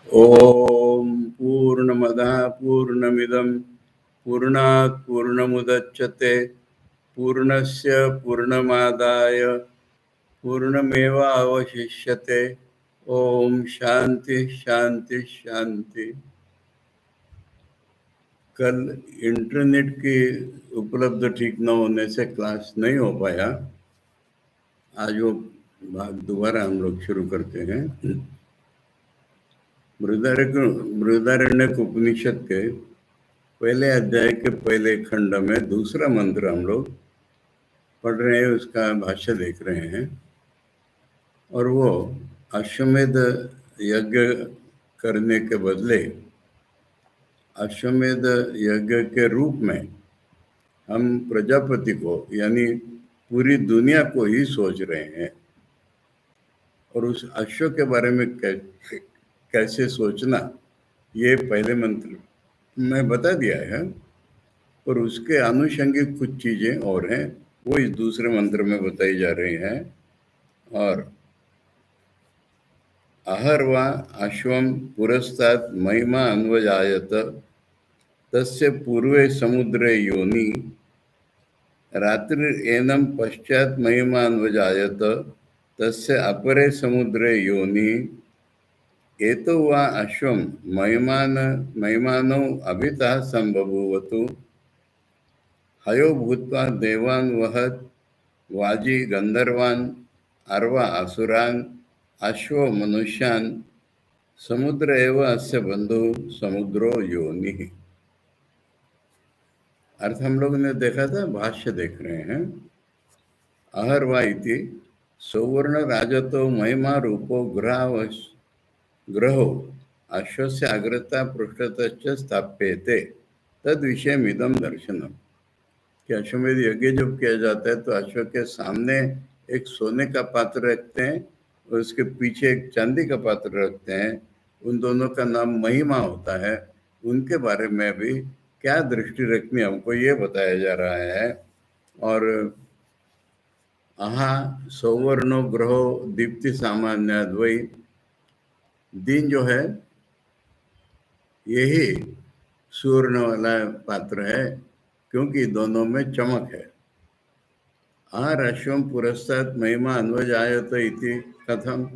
ओम पूर्णमदः पूर्णमिदं पूर्णात् पूर्णमुदच्यते पूर्णस्य पूर्णमादाय पूर्णमेवावशिष्यते। ओम शांति शांति शांति। कल इंटरनेट की उपलब्ध ठीक न होने से क्लास नहीं हो पाया। आज वो भाग दोबारा हम लोग शुरू करते हैं। बृहदारण्यक उपनिषद के पहले अध्याय के पहले खंड में दूसरा मंत्र हम लोग पढ़ रहे हैं, उसका भाष्य देख रहे हैं। और वो अश्वमेध यज्ञ करने के बदले अश्वमेध यज्ञ के रूप में हम प्रजापति को यानी पूरी दुनिया को ही सोच रहे हैं। और उस अश्व के बारे में कैसे सोचना, ये पहले मंत्र में बता दिया है। और उसके आनुषंगिक कुछ चीजें और हैं, वो इस दूसरे मंत्र में बताई जा रही हैं। और अहर्वा अश्वम पुरस्तात् महिमा अन्वजायत तस्य पूर्वे समुद्रे योनि रात्रिरेनं पश्चात् महिमा अन्वजायत तस्य अपरे समुद्रे योनि एतो वा अश्वं महिमानो अभितः संबभूवतु हयो भूत्वा देवान् वहत् वाजी गंधर्वान् अर्वा असुरान् अश्वो मनुष्यान् समुद्र एव अस्य बंधु समुद्रो योनि। अर्थ हम लोगों ने देखा था, भाष्य देख रहे हैं। अहर्वा इति सौवर्ण राजतो महिमा रूपो ग्रहो अश्वस्य अग्रता पृष्ठतश्च स्थाप्यते तद विषयमिदं दर्शनम। कि अश्वमेध यज्ञ जब किया जाता है तो अश्व के सामने एक सोने का पात्र रखते हैं और उसके पीछे एक चांदी का पात्र रखते हैं। उन दोनों का नाम महिमा होता है। उनके बारे में भी क्या दृष्टि रखनी, हमको ये बताया जा रहा है। और अहा सौवर्णो ग्रहो दीप्ति सामान्य द्वय, दिन जो है यही सुवर्ण वाला पात्र है क्योंकि दोनों में चमक है। आर अश्वम पुरस्तात् महिमा अन्वजायत इति कथम,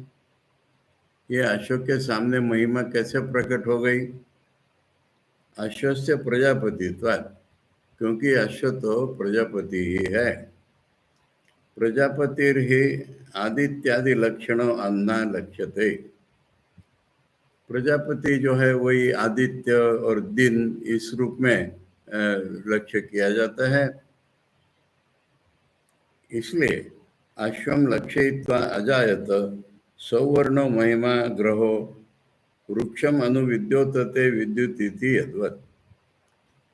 ये अश्व के सामने महिमा कैसे प्रकट हो गई। अश्वस्य प्रजापतित्वात्, क्योंकि अश्व तो प्रजापति ही है। प्रजापतिर्हि आदित्यादि लक्षणों अन्ना लक्ष्यते, प्रजापति जो है वही आदित्य और दिन इस रूप में लक्ष्य किया जाता है। इसलिए अश्वम लक्षयित्वा अजायत सौवर्णो महिमा ग्रहो वृक्षम अनुविद्योतते विद्युत इति यद्वत्,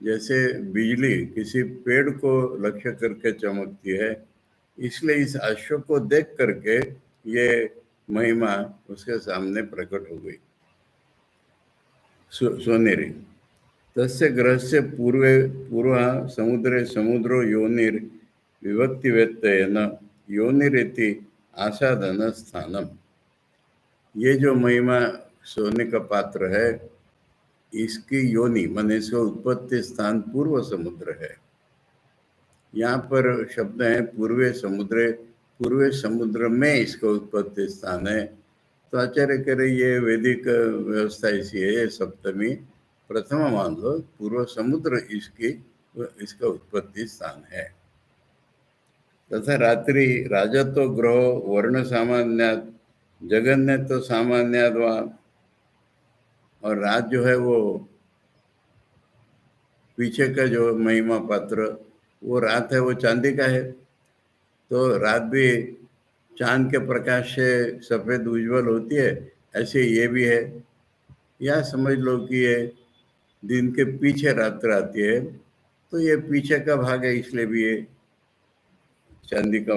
जैसे बिजली किसी पेड़ को लक्ष्य करके चमकती है, इसलिए इस अश्व को देख करके ये महिमा उसके सामने प्रकट हो गई। सोनेरी तस्य ग्रहस्य पूर्व समुद्रे समुद्रो योनिर विभक्ति व्यत्ययन योनिरिति आसादन स्थानम। ये जो महिमा सोने का पात्र है, इसकी योनि माने इसका उत्पत्ति स्थान पूर्व समुद्र है। यहाँ पर शब्द है पूर्वे समुद्र में इसका उत्पत्ति स्थान है। तो आचार्य कह रहे ये वैदिक व्यवस्था ऐसी है, ये सप्तमी प्रथमा मान लो, पूर्व समुद्र इसका उत्पत्ति स्थान है। तथा रात्रि राजत्व ग्रहो वर्ण सामान्यात जगन्य तो सामान्यात वा, और रात जो है वो पीछे का जो महिमा पात्र, वो रात है, वो चांदी का है। तो रात भी चांद के प्रकाश से सफेद उज्जवल होती है, ऐसे ये भी है। या समझ लो कि ये दिन के पीछे रात आती है, तो ये पीछे का भाग है, इसलिए भी ये चांदी का,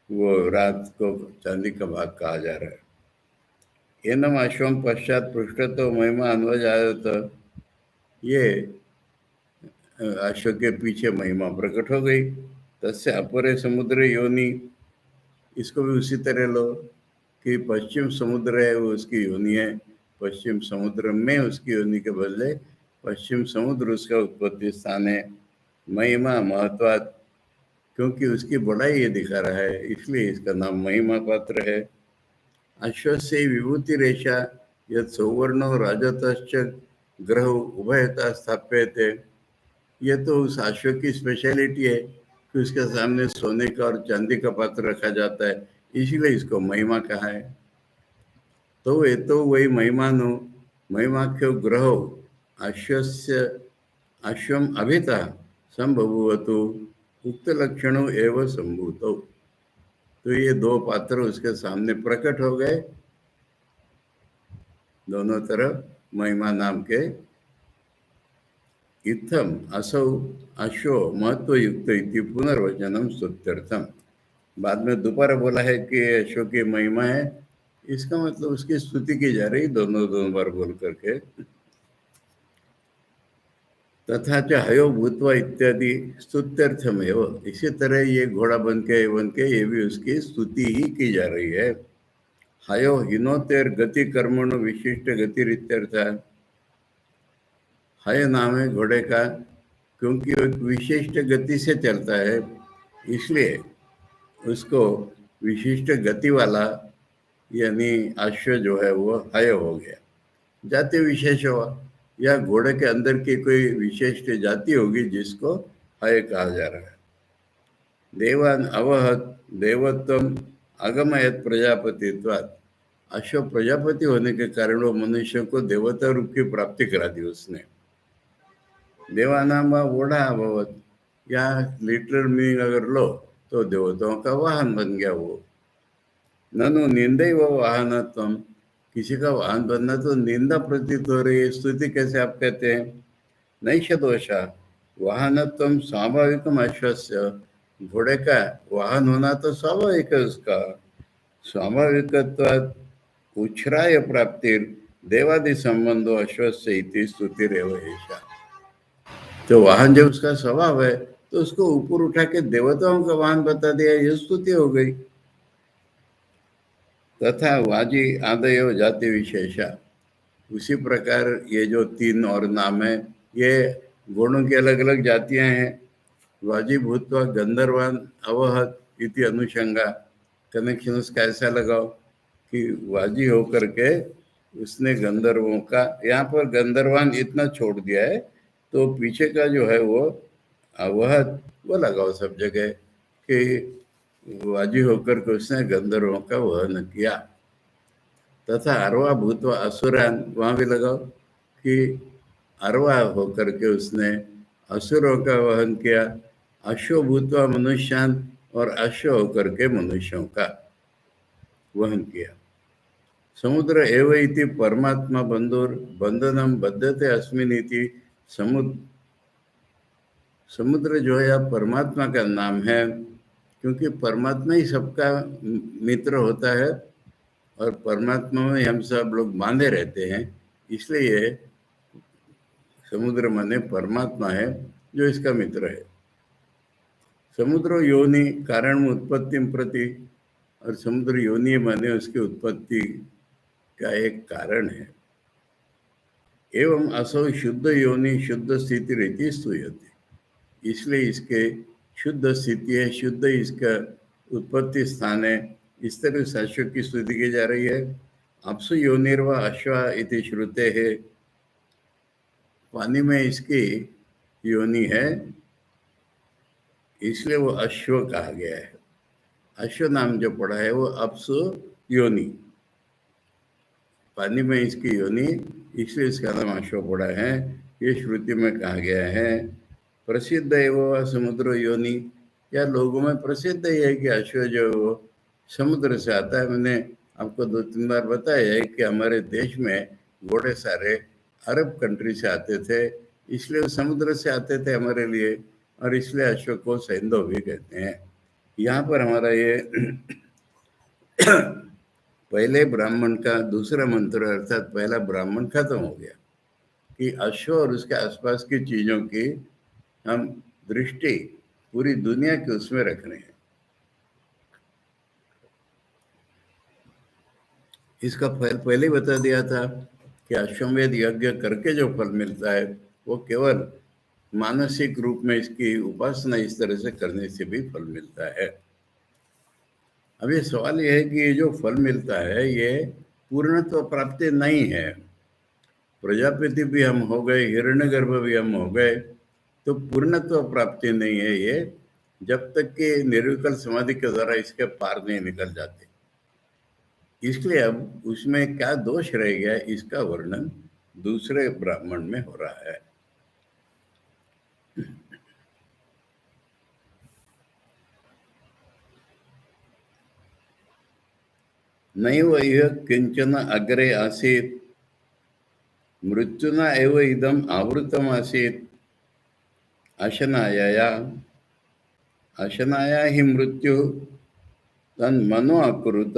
वो रात को चांदी का भाग कहा जा रहा है। एनम अश्वम पश्चात पृष्ठ तो महिमा अन्वजायत, ये अश्व के पीछे महिमा प्रकट हो गई। तस्य अपरे समुद्र योनि, इसको भी उसी तरह लो कि पश्चिम समुद्र है वो उसकी योनि है। पश्चिम समुद्र में उसकी योनि के बदले पश्चिम समुद्र उसका उत्पत्ति स्थान है। महिमा महत्वात्, क्योंकि उसकी बड़ाई ये दिखा रहा है, इसलिए इसका नाम महिमा पात्र है। अश्वस्य विभूति रेशा यद सौवर्णो राजतश्च ग्रह उभयता स्थाप्यते। ये तो उस अश्व की स्पेशलिटी है कि उसके सामने सोने का और चांदी का पात्र रखा जाता है, इसीलिए इसको महिमा कहा है। तो ये तो वही महिमानो महिमाख्यो ग्रहो अश्वस्य अश्वम अभिता संभवतु उक्त लक्षणों एवं संभूतो। तो ये दो पात्र उसके सामने प्रकट हो गए, दोनों तरफ महिमा नाम के। इत्थम असौ अश्व महत्वयुक्त इति पुनर्वचनम स्तुत्यर्थम। बाद में दोबारा बोला है कि अश्व की महिमा है, इसका मतलब उसकी स्तुति की जा रही, दोनों बार बोल करके। तथा च हयो भूतवा इत्यादि स्तुत्यर्थमेव, इसी तरह ये घोड़ा बन के ये भी उसकी स्तुति ही की जा रही है। हयो हिनोतेर गति कर्मणु विशिष्ट गतिरित्यर्थ। हय नाम है घोड़े का, क्योंकि वो एक विशिष्ट गति से चलता है, इसलिए उसको विशिष्ट गति वाला यानी अश्व जो है वो हय हो गया। जाति विशेष हुआ, या घोड़े के अंदर की कोई विशिष्ट जाति होगी जिसको हय कहा जा रहा है। देवान अवहत देवत्वम अगमयत प्रजापतित्वात्। अश्व प्रजापति होने के कारण वो मनुष्य को देवता रूप की प्राप्ति करा दी उसने। देवानाम वोढ़ा अभवत, या लिटरल मीनिंग अगर लो तो देवताओं का वाहन बन गया वो। ननु निंदे व वाहनत्वम, किसी का वाहन बनना तो निंदा प्रतीत हो रही है, स्तुति कैसे आप कहते हैं। नैष दोषा वाहनत्वम स्वाभाविकम अश्वस्य, घोड़े का वाहन होना तो स्वाभाविक है उसका। स्वाभाविकत्वात् उच्छ्राय प्राप्तिर देवादि संबंधो अश्वस्य इति स्तुतिरेव एषा। तो वाहन जब उसका स्वभाव है तो उसको ऊपर उठा के देवताओं का वाहन बता दिया, ये स्तुति हो गई। तथा वाजी आदयो जाति विशेषा, उसी प्रकार ये जो तीन और नाम है ये गुणों की अलग अलग जातियां हैं। वाजी भूतवा गंधर्वान अवहत इति अनुषंगा, कनेक्शन उसका ऐसा लगाओ कि वाजी होकर के उसने गंधर्वों का, यहाँ पर गंधर्वान इतना छोड़ दिया है, तो पीछे का जो है वो अवहत वो लगाओ सब जगह कि वाजी होकर के उसने गंधर्वों का वहन किया। तथा अरवा भूतवा असुरान, वहाँ भी लगाओ कि अरवा होकर के उसने असुरों का वहन किया। अश्व भूतवा मनुष्यान, और अश्व होकर के मनुष्यों का वहन किया। समुद्र एव इति परमात्मा बंधुर बंधनम बद्धते अस्मिन इति। समुद्र जो है परमात्मा का नाम है, क्योंकि परमात्मा ही सबका मित्र होता है और परमात्मा में हम सब लोग बांधे रहते हैं, इसलिए समुद्र माने परमात्मा है जो इसका मित्र है। समुद्र योनि कारण उत्पत्ति प्रति, और समुद्र योनि माने उसकी उत्पत्ति का एक कारण है। एवं असौ शुद्ध योनि शुद्ध स्थिति रहती स्तूयते, इसलिए इसके शुद्ध स्थिति है, शुद्ध इसका उत्पत्ति स्थान है, इस तरह से अश्व की स्तुति की जा रही है। अपसु योनिर्वा अश्वा इति श्रुते है, पानी में इसकी योनि है, इसलिए वो अश्व कहा गया है। अश्व नाम जो पड़ा है वो अपसु योनि, पानी में इसकी योनि, इसलिए इसका नाम अश्व पड़ा है, ये श्रुति में कहा गया है। प्रसिद्ध है वो समुद्र योनि, या लोगों में प्रसिद्ध ही है कि अश्व जो वो समुद्र से आता है। मैंने आपको 2-3 बार बताया है कि हमारे देश में घोड़े सारे अरब कंट्री से आते थे, इसलिए वो समुद्र से आते थे हमारे लिए, और इसलिए अश्व को सैंधव भी कहते हैं। यहाँ पर हमारा ये पहले ब्राह्मण का दूसरा मंत्र, अर्थात पहला ब्राह्मण खत्म हो गया कि अश्व और उसके आसपास की चीजों की हम दृष्टि पूरी दुनिया के उसमें रख रहे हैं। इसका फल पहले ही बता दिया था कि अश्वमेध यज्ञ करके जो फल मिलता है वो केवल मानसिक रूप में इसकी उपासना इस तरह से करने से भी फल मिलता है। अब ये सवाल ये है कि ये जो फल मिलता है ये पूर्णत्व प्राप्ति नहीं है। प्रजापति भी हम हो गए, हिरण्यगर्भ भी हम हो गए, तो पूर्णत्व प्राप्ति नहीं है ये, जब तक कि निर्विकल्प समाधि के द्वारा इसके पार नहीं निकल जाते। इसलिए अब उसमें क्या दोष रह गया इसका वर्णन दूसरे ब्राह्मण में हो रहा है। नैव इह किंचन अग्रे आसीत् मृत्युना एव इदम् आवृतम् आसीत् अशनाया अशनाया ही मृत्यु तन्मनो अकुरुत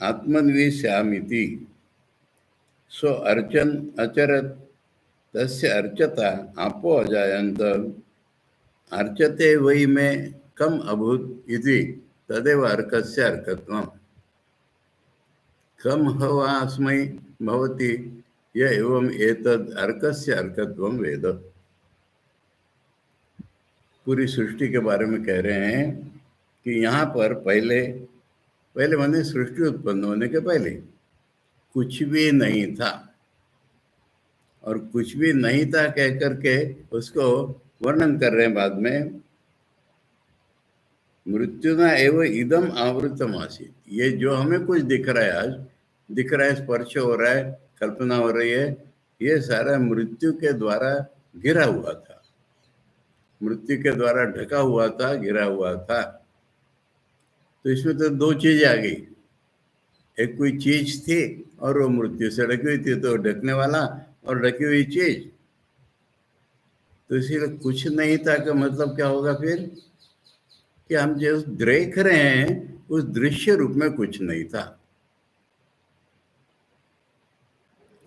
आत्मन्विष्यामिति सो अर्चन अचरत तस्य अर्चता आपो अजायन्त अर्चते वै में कम अभूत इति तदेव अर्कस्य अर्कत्वम् कम हवास्मै भवति य एवं एतद् अर्कस्य अर्कत्वं वेद। पूरी सृष्टि के बारे में कह रहे हैं कि यहाँ पर पहले पहले माने सृष्टि उत्पन्न होने के पहले कुछ भी नहीं था, और कुछ भी नहीं था कह करके उसको वर्णन कर रहे हैं बाद में। मृत्युना एवं इदम आवृतम आसीत, ये जो हमें कुछ दिख रहा है, आज दिख रहा है, स्पर्श हो रहा है, कल्पना हो रही है, ये सारा मृत्यु के द्वारा घिरा हुआ था, मृत्यु के द्वारा ढका हुआ था, घिरा हुआ था। तो इसमें तो दो चीजें आ गई, एक कोई चीज थी और वो मृत्यु से ढकी हुई थी, तो ढकने वाला और ढकी हुई चीज। तो इसीलिए कुछ नहीं था का मतलब क्या होगा फिर, कि हम जो देख रहे हैं उस दृश्य रूप में कुछ नहीं था।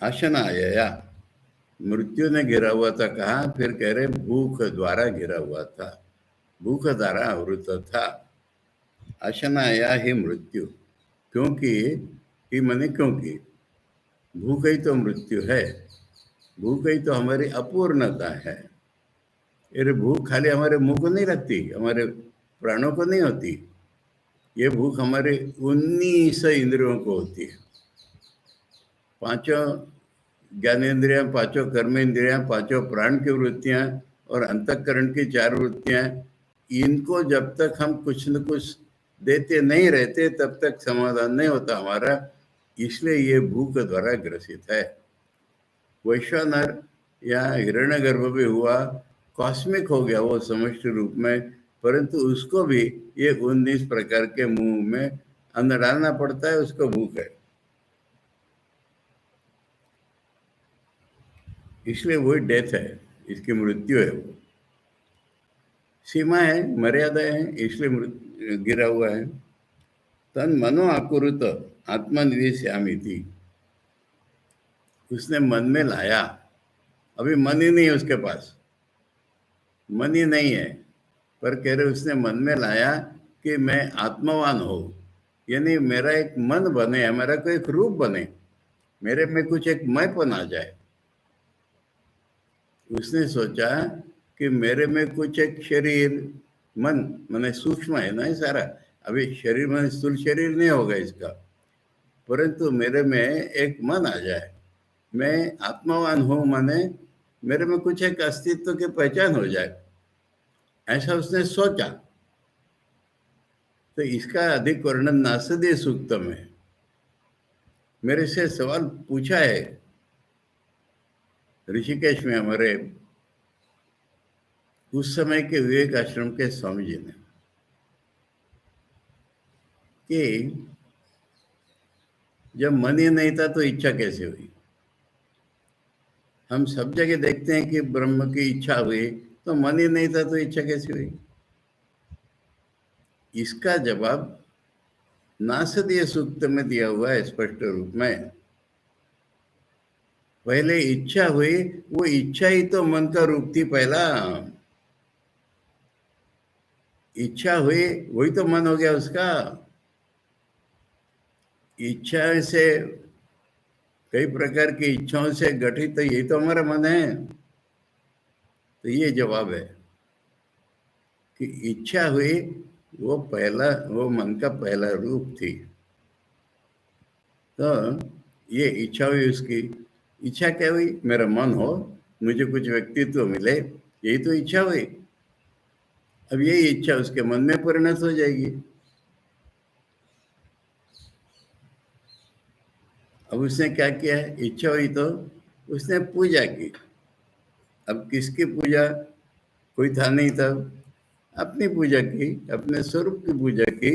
अशनाया, मृत्यु ने घिरा हुआ था, कहा, फिर कह रहे भूख द्वारा घिरा हुआ था, भूख द्वारा आवृत था। अशनाया ही मृत्यु, क्योंकि ही माने क्योंकि भूख ही तो मृत्यु है, भूख ही तो हमारी अपूर्णता है। ये भूख खाली हमारे मुंह को नहीं लगती, हमारे प्राणों को नहीं होती, ये भूख हमारे 19 इंद्रियों को होती है। पांचों ज्ञानेन्द्रियां, पांचों कर्मेंद्रियां, पांचों प्राण की वृत्तियां और अंतःकरण की 4 वृत्तियां, इनको जब तक हम कुछ न कुछ देते नहीं रहते तब तक समाधान नहीं होता हमारा। इसलिए ये भूख द्वारा ग्रसित है। वैश्वानर या हिरण्यगर्भ भी हुआ, कॉस्मिक हो गया वो समष्टि रूप में, परंतु उसको भी ये 19 प्रकार के मुंह में अन्न डालना पड़ता है, उसको भूख है। इसलिए वही डेथ है, इसकी मृत्यु है, वो सीमा है, मर्यादा है, इसलिए गिरा हुआ है। तन मनो आकुरुत आत्मनिवेश्यामिति, उसने मन में लाया, अभी मन ही नहीं है उसके पास, मन ही नहीं है, पर कह रहे उसने मन में लाया कि मैं आत्मवान हो, यानी मेरा एक मन बने, मेरा कोई एक रूप बने, मेरे में कुछ एक मैंपन आ जाए। उसने सोचा कि मेरे में कुछ एक शरीर, मन माने सूक्ष्म है ना ये सारा, अभी शरीर में स्थूल शरीर नहीं होगा इसका, परंतु मेरे में एक मन आ जाए, मैं आत्मावान हूं, माने मेरे में कुछ एक अस्तित्व की पहचान हो जाए, ऐसा उसने सोचा। तो इसका अधिक वर्णन नासदीय सूक्त में मेरे से सवाल पूछा है ऋषिकेश में हमारे उस समय के विवेक आश्रम के स्वामी जी ने, कि जब मन ही नहीं था तो इच्छा कैसे हुई। हम सब जगह देखते हैं कि ब्रह्म की इच्छा हुई, तो मन ही नहीं था तो इच्छा कैसे हुई। इसका जवाब नासदीय सूक्त में दिया हुआ है स्पष्ट रूप में। पहले इच्छा हुई, वो इच्छा ही तो मन का रूप थी पहला, इच्छा हुई वही तो मन हो गया उसका। इच्छा से कई प्रकार की इच्छाओं से गठित, तो यही तो हमारा मन है। तो ये जवाब है कि इच्छा हुई, वो मन का पहला रूप थी। तो ये इच्छा हुई उसकी। इच्छा क्या हुई? मेरा मन हो, मुझे कुछ व्यक्तित्व मिले, यही तो इच्छा हुई। अब यही इच्छा उसके मन में परिणत हो जाएगी। अब उसने क्या किया है? इच्छा हुई तो उसने पूजा की। अब किसकी पूजा? कोई था नहीं तब। अपनी पूजा की, अपने स्वरूप की पूजा की।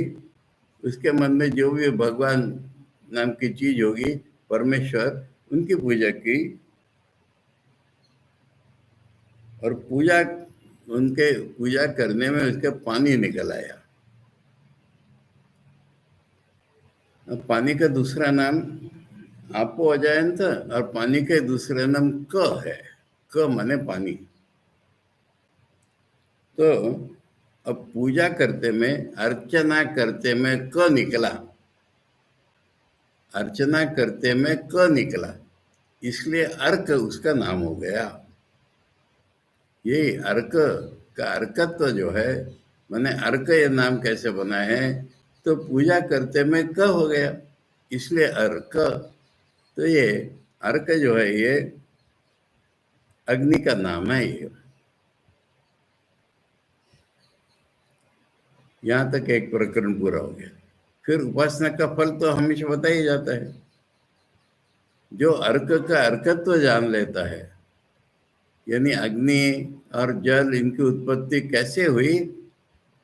उसके मन में जो भी भगवान नाम की चीज होगी, परमेश्वर, उनकी पूजा की। और उनके पूजा करने में उसके पानी निकल आया। अब पानी का दूसरा नाम आपो अजायंत, और पानी के दूसरा नाम क है। क माने पानी। तो अब पूजा करते में, अर्चना करते में क निकला। अर्चना करते में क निकला, इसलिए अर्क उसका नाम हो गया। ये अर्क का अर्कत्व जो है, माने अर्क ये नाम कैसे बना है? तो पूजा करते में क हो गया, इसलिए अर्क। तो ये अर्क जो है, ये अग्नि का नाम है। ये यहाँ तक एक प्रकरण पूरा हो गया। फिर उपासना का फल तो हमेशा बताया जाता है। जो अर्क का अर्कत्व जान लेता है, यानी अग्नि और जल, इनकी उत्पत्ति कैसे हुई?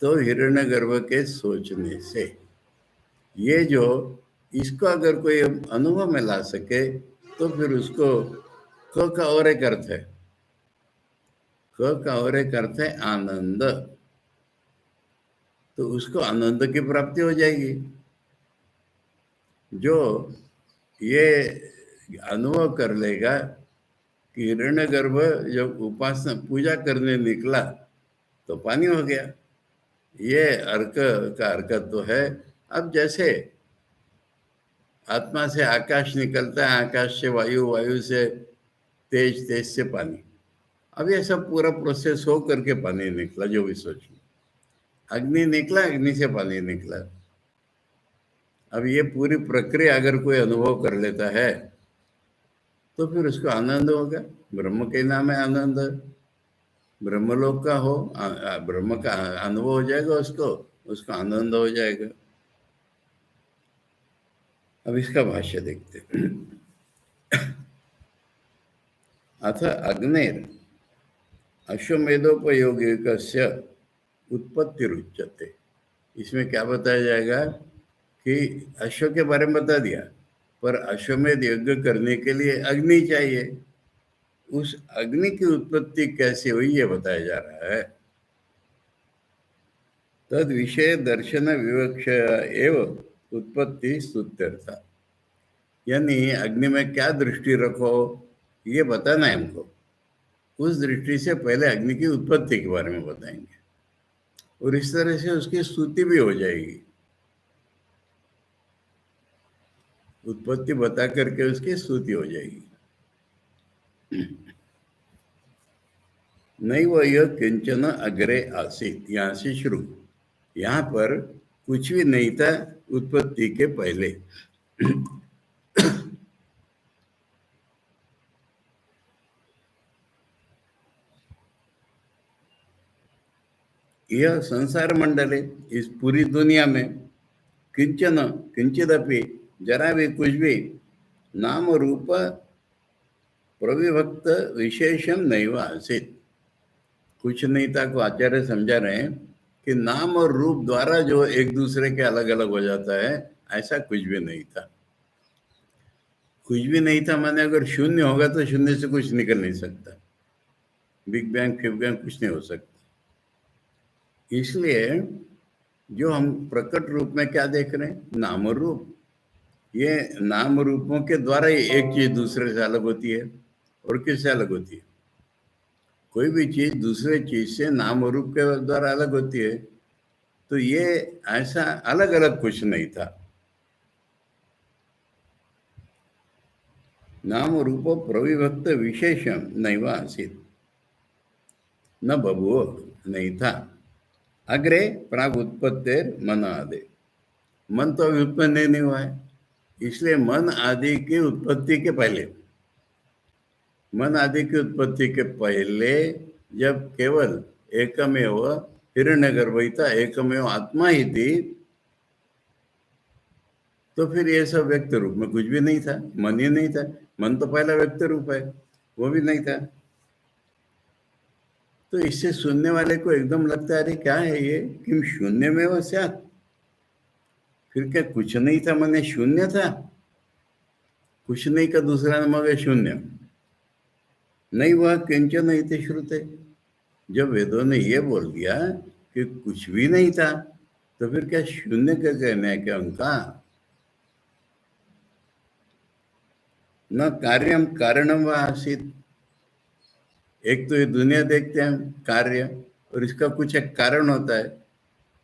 तो हिरण्यगर्भ के सोचने से। ये जो, इसको अगर कोई अनुभव में ला सके, तो फिर उसको क का और एक अर्थ है। क का और एक अर्थ है आनंद। तो उसको आनंद की प्राप्ति हो जाएगी। जो ये अनुभव कर लेगा कि हिरण्यगर्भ जब उपासना पूजा करने निकला तो पानी हो गया, ये अर्क का अर्कत्व तो है। अब जैसे आत्मा से आकाश निकलता है, आकाश से वायु, वायु से तेज, तेज से पानी। अब ये सब पूरा प्रोसेस हो करके पानी निकला, जो भी सोचिए। अग्नि निकला, अग्नि से पानी निकला। अब ये पूरी प्रक्रिया अगर कोई अनुभव कर लेता है, तो फिर उसको आनंद होगा। ब्रह्म के नाम है आनंद। ब्रह्मलोक का हो, ब्रह्म का अनुभव हो जाएगा उसको, उसको आनंद हो जाएगा। अब इसका भाष्य देखते हैं। अथ अग्नेर अश्वमेधोपयोगिकस्य उत्पत्तिरुच्यते। इसमें क्या बताया जाएगा कि अश्व के बारे में बता दिया, पर अश्वमेध यज्ञ करने के लिए अग्नि चाहिए। उस अग्नि की उत्पत्ति कैसे हुई, ये बताया जा रहा है। तद विषय दर्शन विवक्ष एव उत्पत्ति स्तुत्यर्थ। यानी अग्नि में क्या दृष्टि रखो, ये बताना है हमको। उस दृष्टि से पहले अग्नि की उत्पत्ति के बारे में बताएंगे, और इस तरह से उसकी स्तुति भी हो जाएगी। उत्पत्ति बता करके उसकी स्तुति हो जाएगी। नहीं वो यह किंचन अग्रे आसित, यहाँ से शुरू। यहाँ पर कुछ भी नहीं था उत्पत्ति के पहले। यह संसार मंडल है, इस पूरी दुनिया में किंचन, किंचिदपि, जरा भी, कुछ भी नाम रूप प्रविभक्त विशेषण नहीं आसित। कुछ नहीं था को आचार्य समझा रहे हैं कि नाम और रूप द्वारा जो एक दूसरे के अलग अलग हो जाता है, ऐसा कुछ भी नहीं था। कुछ भी नहीं था माने अगर शून्य होगा तो शून्य से कुछ निकल नहीं सकता। बिग बैंग, फिग बैंग कुछ नहीं हो सकता। इसलिए जो हम प्रकट रूप में क्या देख रहे हैं, नाम और रूप। ये नाम रूपों के द्वारा ही एक चीज दूसरे से अलग होती है। और किससे अलग होती है? कोई भी चीज दूसरे चीज से नाम और रूप के द्वारा अलग होती है। तो ये ऐसा अलग अलग कुछ नहीं था। नाम रूप प्रविभक्त विशेषम नैव आसीत, न बभूव, नहीं था। अग्रे प्राग उत्पत्तिर मन आदि, मन तो अभी उत्पन्न नहीं हुआ है, इसलिए मन आदि की उत्पत्ति के पहले, मन आदि की उत्पत्ति के पहले जब केवल एकमेव हिरण्यगर्भ ही था, एकमेव आत्मा ही थी, तो फिर ये सब व्यक्त रूप में कुछ भी नहीं था, मन ही नहीं था। मन तो पहला व्यक्त रूप है, वो भी नहीं था। तो इससे सुनने वाले को एकदम लगता है अरे क्या है ये, किम शून्य में वो स्यात्, फिर क्या कुछ नहीं था माने शून्य था? कुछ नहीं का दूसरा नाम है शून्य। नहीं वह किंचन इति श्रुते, जब वेदों ने ये बोल दिया कि कुछ भी नहीं था, तो फिर क्या शून्य का कहना है क्या उनका? न कार्यम कारणम व आसीत, एक तो ये दुनिया देखते हैं कार्य, और इसका कुछ एक कारण होता है,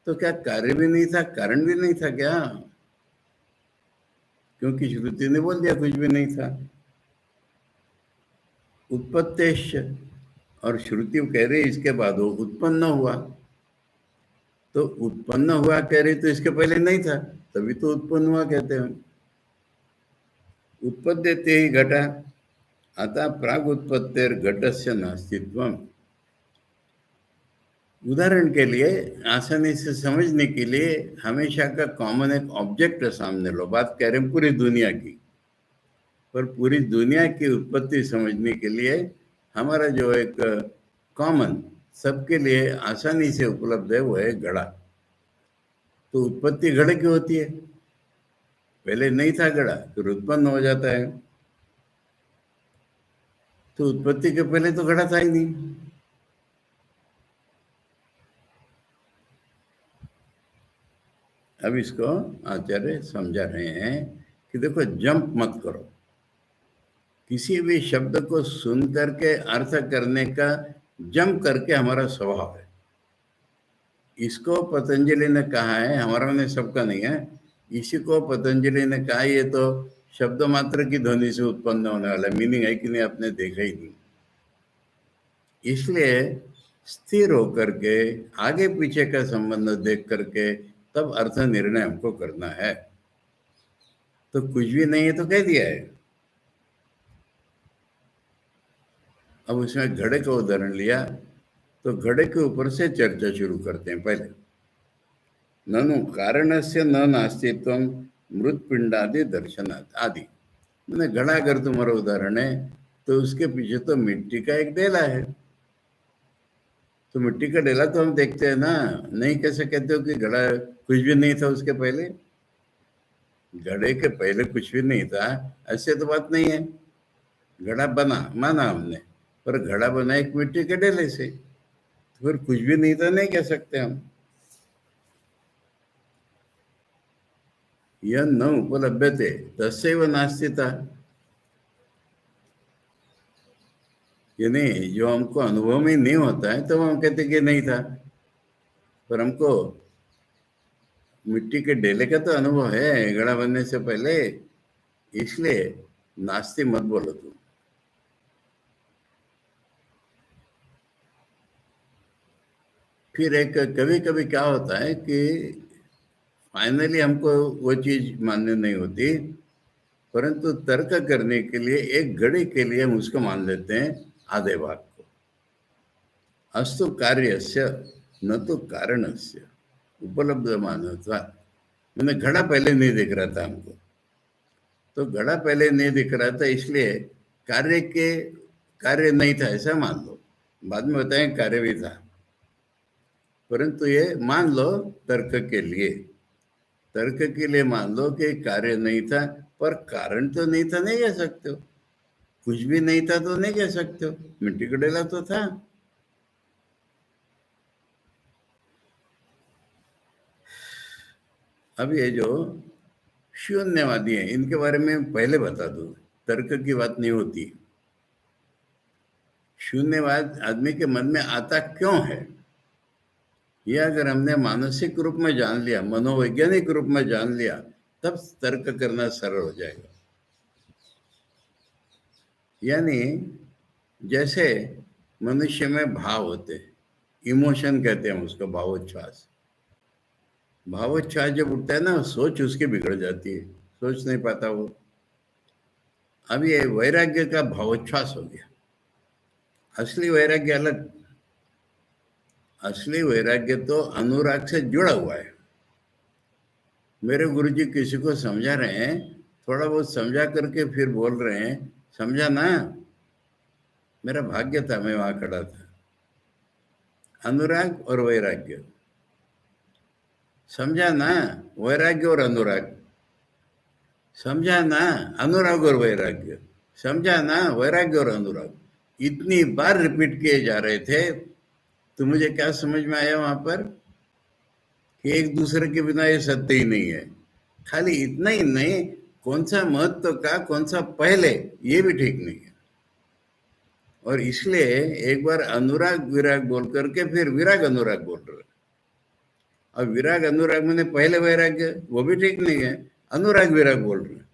तो क्या कार्य भी नहीं था, कारण भी नहीं था क्या? क्योंकि श्रुति ने बोल दिया कुछ भी नहीं था। उत्पत्तेश, और श्रुति कह रही इसके बाद वो उत्पन्न हुआ, तो उत्पन्न हुआ कह रही तो इसके पहले नहीं था, तभी तो उत्पन्न हुआ कहते हैं। उत्पद्यते ही घटा, अतः प्राग उत्पत्तिर घटस्य नास्तित्वम। उदाहरण के लिए आसानी से समझने के लिए हमेशा का कॉमन एक ऑब्जेक्ट सामने लो, बात कह रहे हैं पूरी दुनिया की, पर पूरी दुनिया की उत्पत्ति समझने के लिए हमारा जो एक कॉमन सबके लिए आसानी से उपलब्ध है वो है घड़ा। तो उत्पत्ति घड़े की होती है, पहले नहीं था घड़ा, फिर उत्पन्न हो जाता है। तो उत्पत्ति के पहले तो घड़ा था ही नहीं। अब इसको आचार्य समझा रहे हैं कि देखो जंप मत करो, किसी भी शब्द को सुन करके अर्थ करने का जंप करके हमारा स्वभाव है। इसको पतंजलि ने कहा है, हमारा ने सबका नहीं है, इसी को पतंजलि ने कहा ये तो शब्द मात्र की ध्वनि से उत्पन्न होने वाला मीनिंग है कि नहीं आपने देखा ही नहीं। इसलिए स्थिर होकर के आगे पीछे का संबंध देख करके तब अर्थ निर्णय हमको करना है। तो कुछ भी नहीं है तो कह दिया है। अब उसमें घड़े का उदाहरण लिया, तो घड़े के ऊपर से चर्चा शुरू करते हैं। पहले ननु कारणस्य न नास्तित्वम मृत पिंडादि दर्शनात् आदि, मैंने घड़ा अगर तुम्हारा उदाहरण है तो उसके पीछे तो मिट्टी का एक डेला है, तो मिट्टी का डेला तो हम देखते हैं ना, नहीं कैसे कहते हो कि घड़ा कुछ भी नहीं था उसके पहले? घड़े के पहले कुछ भी नहीं था ऐसे तो बात नहीं है। घड़ा बना माना हमने, पर घड़ा बना एक मिट्टी के डेले से, तो फिर कुछ भी नहीं था नहीं कह सकते हम। यह न उपलभ्यते तस्यैव नास्तिता, यानी जो हमको अनुभव में नहीं होता है तो हम कहते कि नहीं था, पर हमको मिट्टी के डेले का तो अनुभव है घड़ा बनने से पहले, इसलिए नास्ति मत बोलो तुम। फिर एक कभी कभी क्या होता है कि फाइनली हमको वो चीज मान्य नहीं होती, परंतु तर्क करने के लिए एक घड़ी के लिए हम उसको मान लेते हैं आधे भाग को। अस्तु कार्यस्य न तो कारणस्य उपलब्ध मानवत्वा, मैंने घड़ा पहले नहीं दिख रहा था हमको, तो घड़ा पहले नहीं दिख रहा था इसलिए कार्य नहीं था ऐसा मान लो, बाद में बताएं कार्य भी था, परंतु ये मान लो तर्क के लिए, तर्क के लिए मान लो कि कार्य नहीं था, पर कारण तो नहीं था नहीं कह सकते हो, कुछ भी नहीं था तो नहीं कह सकते हो, मिट्टी का डेला तो था। अब ये जो शून्यवादी हैं इनके बारे में पहले बता दो, तर्क की बात नहीं होती। शून्यवाद आदमी के मन में आता क्यों है, ये अगर हमने मानसिक रूप में जान लिया, मनोवैज्ञानिक रूप में जान लिया, तब तर्क करना सरल हो जाएगा। यानी जैसे मनुष्य में भाव होते हैं, इमोशन कहते हैं उसको, भावोच्छ्वास। भावोच्छ्वास जब उठता है ना, सोच उसकी बिगड़ जाती है, सोच नहीं पाता वो। अब ये वैराग्य का भावोच्छ्वास हो गया। असली वैराग्य अलग। असली वैराग्य तो अनुराग से जुड़ा हुआ है। मेरे गुरुजी किसी को समझा रहे हैं, थोड़ा बहुत समझा करके फिर बोल रहे हैं, समझा ना, मेरा भाग्य था मैं वहां खड़ा था। अनुराग और वैराग्य, समझा ना, वैराग्य और अनुराग, समझा ना, अनुराग और वैराग्य, समझा ना, वैराग्य और अनुराग, इतनी बार रिपीट किए जा रहे थे। तो मुझे क्या समझ में आया वहां पर कि एक दूसरे के बिना ये सत्य ही नहीं है। खाली इतना ही नहीं, कौन सा महत्व का, कौन सा पहले, ये भी ठीक नहीं है। और इसलिए एक बार अनुराग विराग बोल करके फिर विराग अनुराग बोल रहे। अब विराग अनुराग मैंने पहले वैराग्य, वो भी ठीक नहीं है, अनुराग विराग बोल रहे हैं।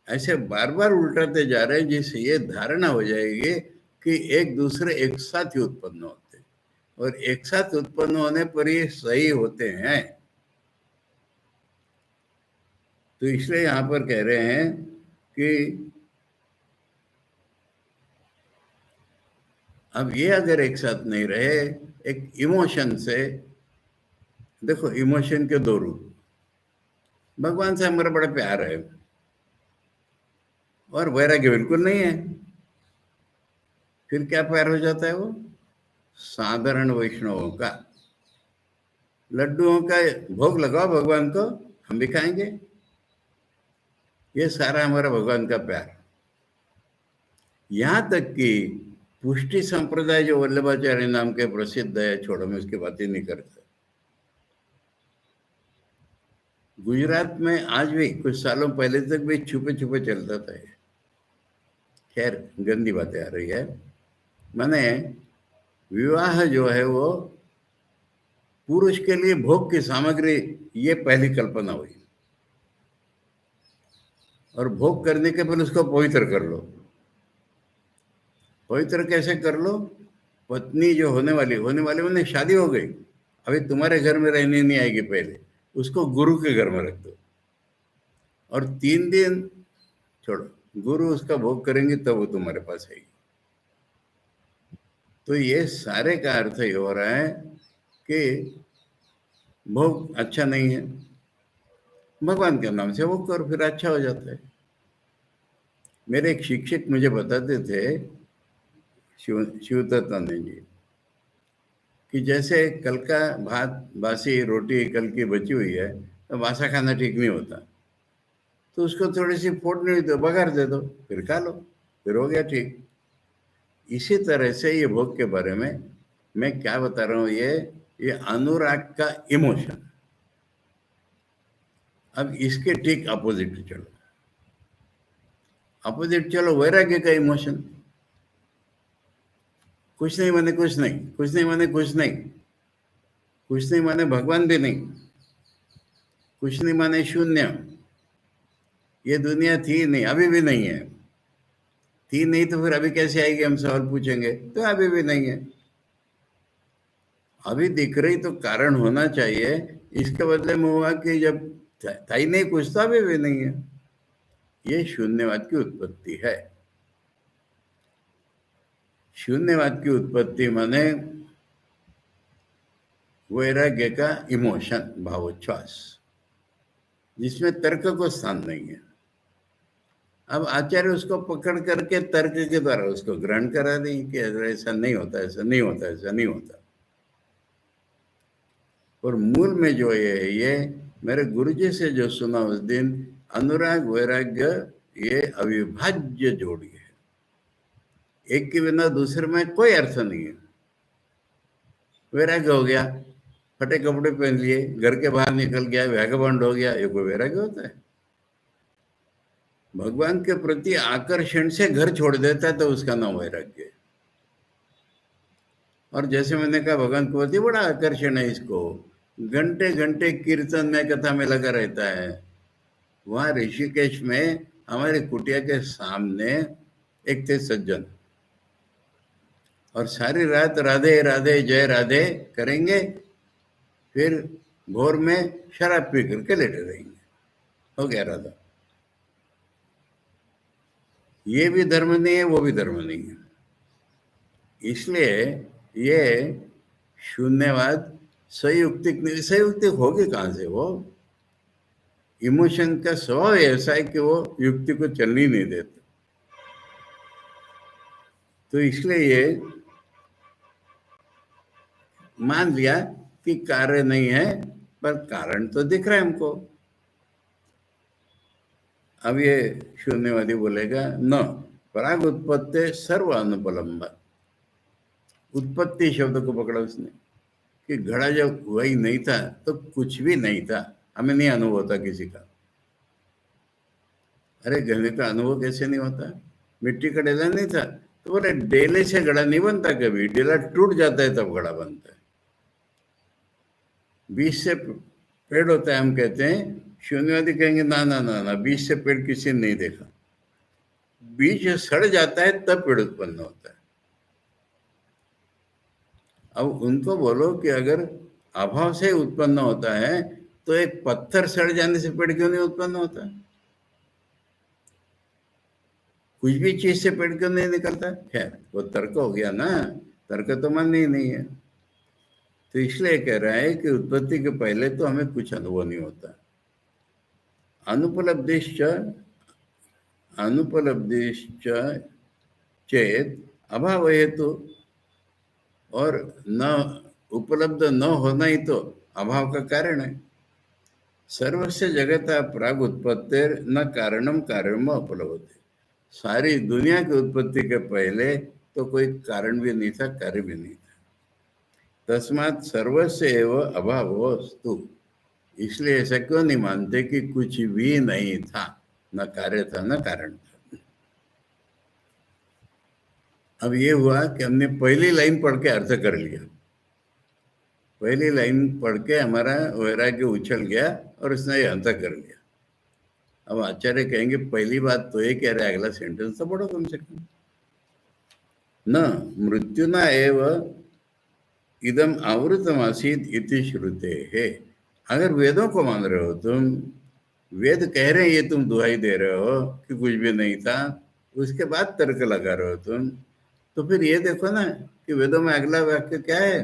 ऐसे बार बार उल्टाते जा रहे हैं, जिससे ये धारणा हो जाएगी कि एक दूसरे एक साथ ही उत्पन्न होते हैं, और एक साथ उत्पन्न होने पर ये सही होते हैं। तो इसलिए यहां पर कह रहे हैं कि अब ये अगर एक साथ नहीं रहे, एक इमोशन से, देखो इमोशन के दो रूप। भगवान से हमारा बड़ा प्यार है और वैराग्य बिल्कुल नहीं है, फिर क्या प्यार हो जाता है वो? साधारण वैष्णवों का, लड्डुओं का भोग लगाओ भगवान को, हम भी खाएंगे, ये सारा हमारा भगवान का प्यार। यहां तक कि पुष्टि संप्रदाय जो वल्लभाचार्य नाम के प्रसिद्ध है, छोड़ो मैं उसकी बात ही नहीं करता। गुजरात में आज भी कुछ सालों पहले तक भी छुपे छुपे चलता था ये। खैर गंदी बातें आ रही है। माने विवाह जो है वो पुरुष के लिए भोग की सामग्री, ये पहली कल्पना हुई। और भोग करने के पहले उसको पवित्र कर लो। पवित्र कैसे कर लो? पत्नी जो होने वाली मैंने शादी हो गई, अभी तुम्हारे घर में रहने नहीं आएगी, पहले उसको गुरु के घर में रख दो, और 3 दिन छोड़ो, गुरु उसका भोग करेंगे तब वो तुम्हारे पास आएगी। तो ये सारे का अर्थ ये हो रहा है कि भोग अच्छा नहीं है, भगवान के नाम से भोग करो, फिर अच्छा हो जाता है। मेरे एक शिक्षक मुझे बताते थे, शिवदत्तानंद जी, कि जैसे कल का भात बासी रोटी कल की बची हुई है, तो बासा खाना ठीक नहीं होता, तो उसको थोड़ी सी फोड़नी हुई तो बघार दे दो, फिर खा लो, फिर हो गया ठीक। इसी तरह से ये भोग के बारे में मैं क्या बता रहा हूँ, ये अनुराग का इमोशन। अब इसके ठीक अपोजिट चलो, अपोजिट चलो वैराग्य का इमोशन। कुछ नहीं माने कुछ नहीं, कुछ नहीं माने कुछ नहीं, कुछ नहीं माने भगवान भी नहीं, कुछ नहीं माने शून्य, ये दुनिया थी नहीं, अभी भी नहीं है। थी नहीं तो फिर अभी कैसे आएगी, हम सवाल पूछेंगे, तो अभी भी नहीं है। अभी दिख रही तो कारण होना चाहिए, इसके बदले में हुआ कि जब था ही नहीं कुछ, तो अभी भी नहीं है। ये शून्यवाद की उत्पत्ति है। शून्यवाद की उत्पत्ति माने वैराग्य का इमोशन, भावोच्छ्वास, जिसमें तर्क को स्थान नहीं है। अब आचार्य उसको पकड़ करके तर्क के द्वारा उसको ग्रहण करा दें कि ऐसा नहीं होता, ऐसा नहीं होता, ऐसा नहीं होता। और मूल में जो ये मेरे गुरुजी से जो सुना उस दिन, अनुराग वैराग्य ये अविभाज्य जोड़ी है, एक के बिना दूसरे में कोई अर्थ नहीं है। वैराग्य हो गया, फटे कपड़े पहन लिए, घर के बाहर निकल गया, वैगबॉन्ड हो गया, ये कोई वैराग्य होता है? भगवान के प्रति आकर्षण से घर छोड़ देता है तो उसका नाम वैराग्य है। और जैसे मैंने कहा, भगवान के प्रति बड़ा आकर्षण है इसको, घंटे घंटे कीर्तन में कथा में लगा रहता है। वहां ऋषिकेश में हमारे कुटिया के सामने एक थे सज्जन, और सारी रात राधे राधे जय राधे करेंगे, फिर भोर में शराब पी करके लेटे रहेंगे। हो गया राधा। ये भी धर्म नहीं है, वो भी धर्म नहीं है। इसलिए ये शून्यवाद संयुक्तिक नहीं, संयुक्तिक होगी कहां से? वो इमोशन का स्वभाव ऐसा है कि वो युक्ति को चलने नहीं देते। तो इसलिए ये मान लिया कि कार्य नहीं है, पर कारण तो दिख रहा है हमको। अब ये शून्यवादी बोलेगा न, प्राग उत्पत्ति सर्व अनुपलम्ब। उत्पत्ति शब्द को पकड़ा उसने कि घड़ा जब वही नहीं था तो कुछ भी नहीं था, हमें नहीं अनुभव होता किसी का। अरे गहने का अनुभव कैसे नहीं होता? मिट्टी का डेला नहीं था तो बोले डेले से घड़ा नहीं बनता, कभी डेला टूट जाता है तब घड़ा बनता है। बीज से पेड़ होता है हम कहते हैं, शून्यवादी कहेंगे ना ना ना ना, बीज से पेड़ किसी ने नहीं देखा। बीज सड़ जाता है तब पेड़ उत्पन्न होता है। अब उनको बोलो कि अगर अभाव से उत्पन्न होता है तो एक पत्थर सड़ जाने से पेड़ क्यों नहीं उत्पन्न होता? कुछ भी चीज से पेड़ क्यों नहीं निकलता? खैर वो तर्क हो गया ना, तर्क तो मानने ही नहीं है। तो इसलिए कह रहा है कि उत्पत्ति के पहले तो हमें कुछ अनुभव नहीं होता। अनुपलब्धिश्च अनुपलब्धिश्च चेत अभाव हेतु, और न उपलब्ध न होना ही तो अभाव का कारण है। सर्वस्य जगत प्राग उत्पत्तिर न कारणम कार्यम उपलब्ध। सारी दुनिया की उत्पत्ति के पहले तो कोई कारण भी नहीं था, कार्य भी नहीं था। तस्मात् सर्वस्य एव अभाव वस्तु। इसलिए ऐसा क्यों नहीं मानते कि कुछ भी नहीं था, न कार्य था न कारण था। अब ये हुआ कि हमने पहली लाइन पढ़ के अर्थ कर लिया। पहली लाइन पढ़ के हमारा वैराग्य उछल गया और उसने ये अंत कर लिया। अब आचार्य कहेंगे पहली बात तो ये कह रहे, अगला सेंटेंस तो पढ़ो कम से कम। न मृत्युना एव इदम आवृतमासीत इति श्रुते है। अगर वेदों को मान रहे हो तुम, वेद कह रहे हैं ये तुम दुहाई दे रहे हो कि कुछ भी नहीं था, उसके बाद तर्क लगा रहे हो तुम, तो फिर ये देखो ना कि वेदों में अगला वाक्य क्या है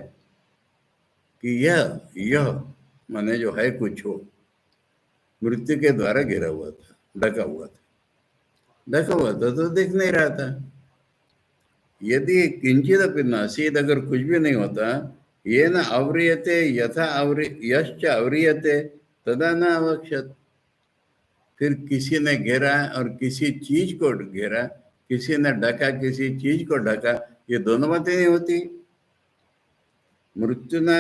कि यह माने जो है कुछ हो, मृत्यु के द्वारा घिरा हुआ था, ढका हुआ था। ढका हुआ था तो दिख नहीं रहा था। यदि किंचित अपि नासीद, अगर कुछ भी नहीं होता, ये न अव्रियते यथा यश्च अव्रियते तदा न अवक्षत। फिर किसी ने घेरा और किसी चीज को घेरा, किसी ने ढका किसी चीज को ढका, ये दोनों बातें नहीं होती। मृत्युना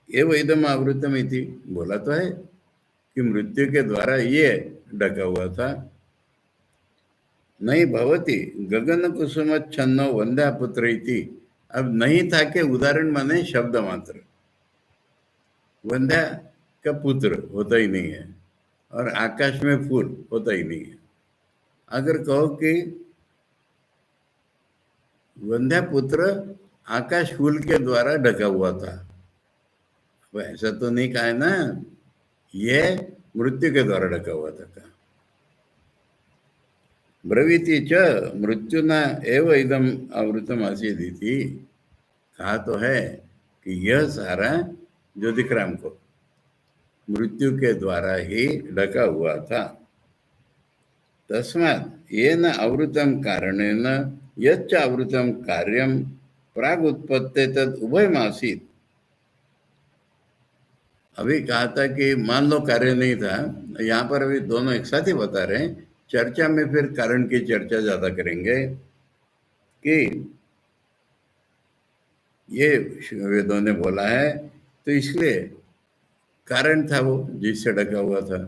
एव इदम आवृतम इति, बोला तो है कि मृत्यु के द्वारा ये ढका हुआ था। नहीं भवती गगन कुसुम छन्नो वंद्या पुत्र इति। अब नहीं था के उदाहरण माने शब्द मात्र। वंद्या का पुत्र होता ही नहीं है और आकाश में फूल होता ही नहीं है। अगर कहो कि वंद्या पुत्र आकाश फूल के द्वारा ढका हुआ था, ऐसा तो नहीं कहा है ना, ये मृत्यु के द्वारा ढका हुआ था। कहा ब्रवीति च मृत्युना एव इदम आवृतम आसीद इति। कहा तो है कि यह सारा जो दिख रहा हमको मृत्यु के द्वारा ही ढका हुआ था। तस्मात् येन आवृतम कारणेन यच्च आवृतम कार्यम प्राग उत्पत्ति तद उभयमासीत। अभी कहा था कि मान लो कार्य नहीं था, यहाँ पर अभी दोनों एक साथ ही बता रहे हैं। चर्चा में फिर कारण की चर्चा ज्यादा करेंगे कि ये वेदों ने बोला है तो इसलिए कारण था वो जिससे ढका हुआ था,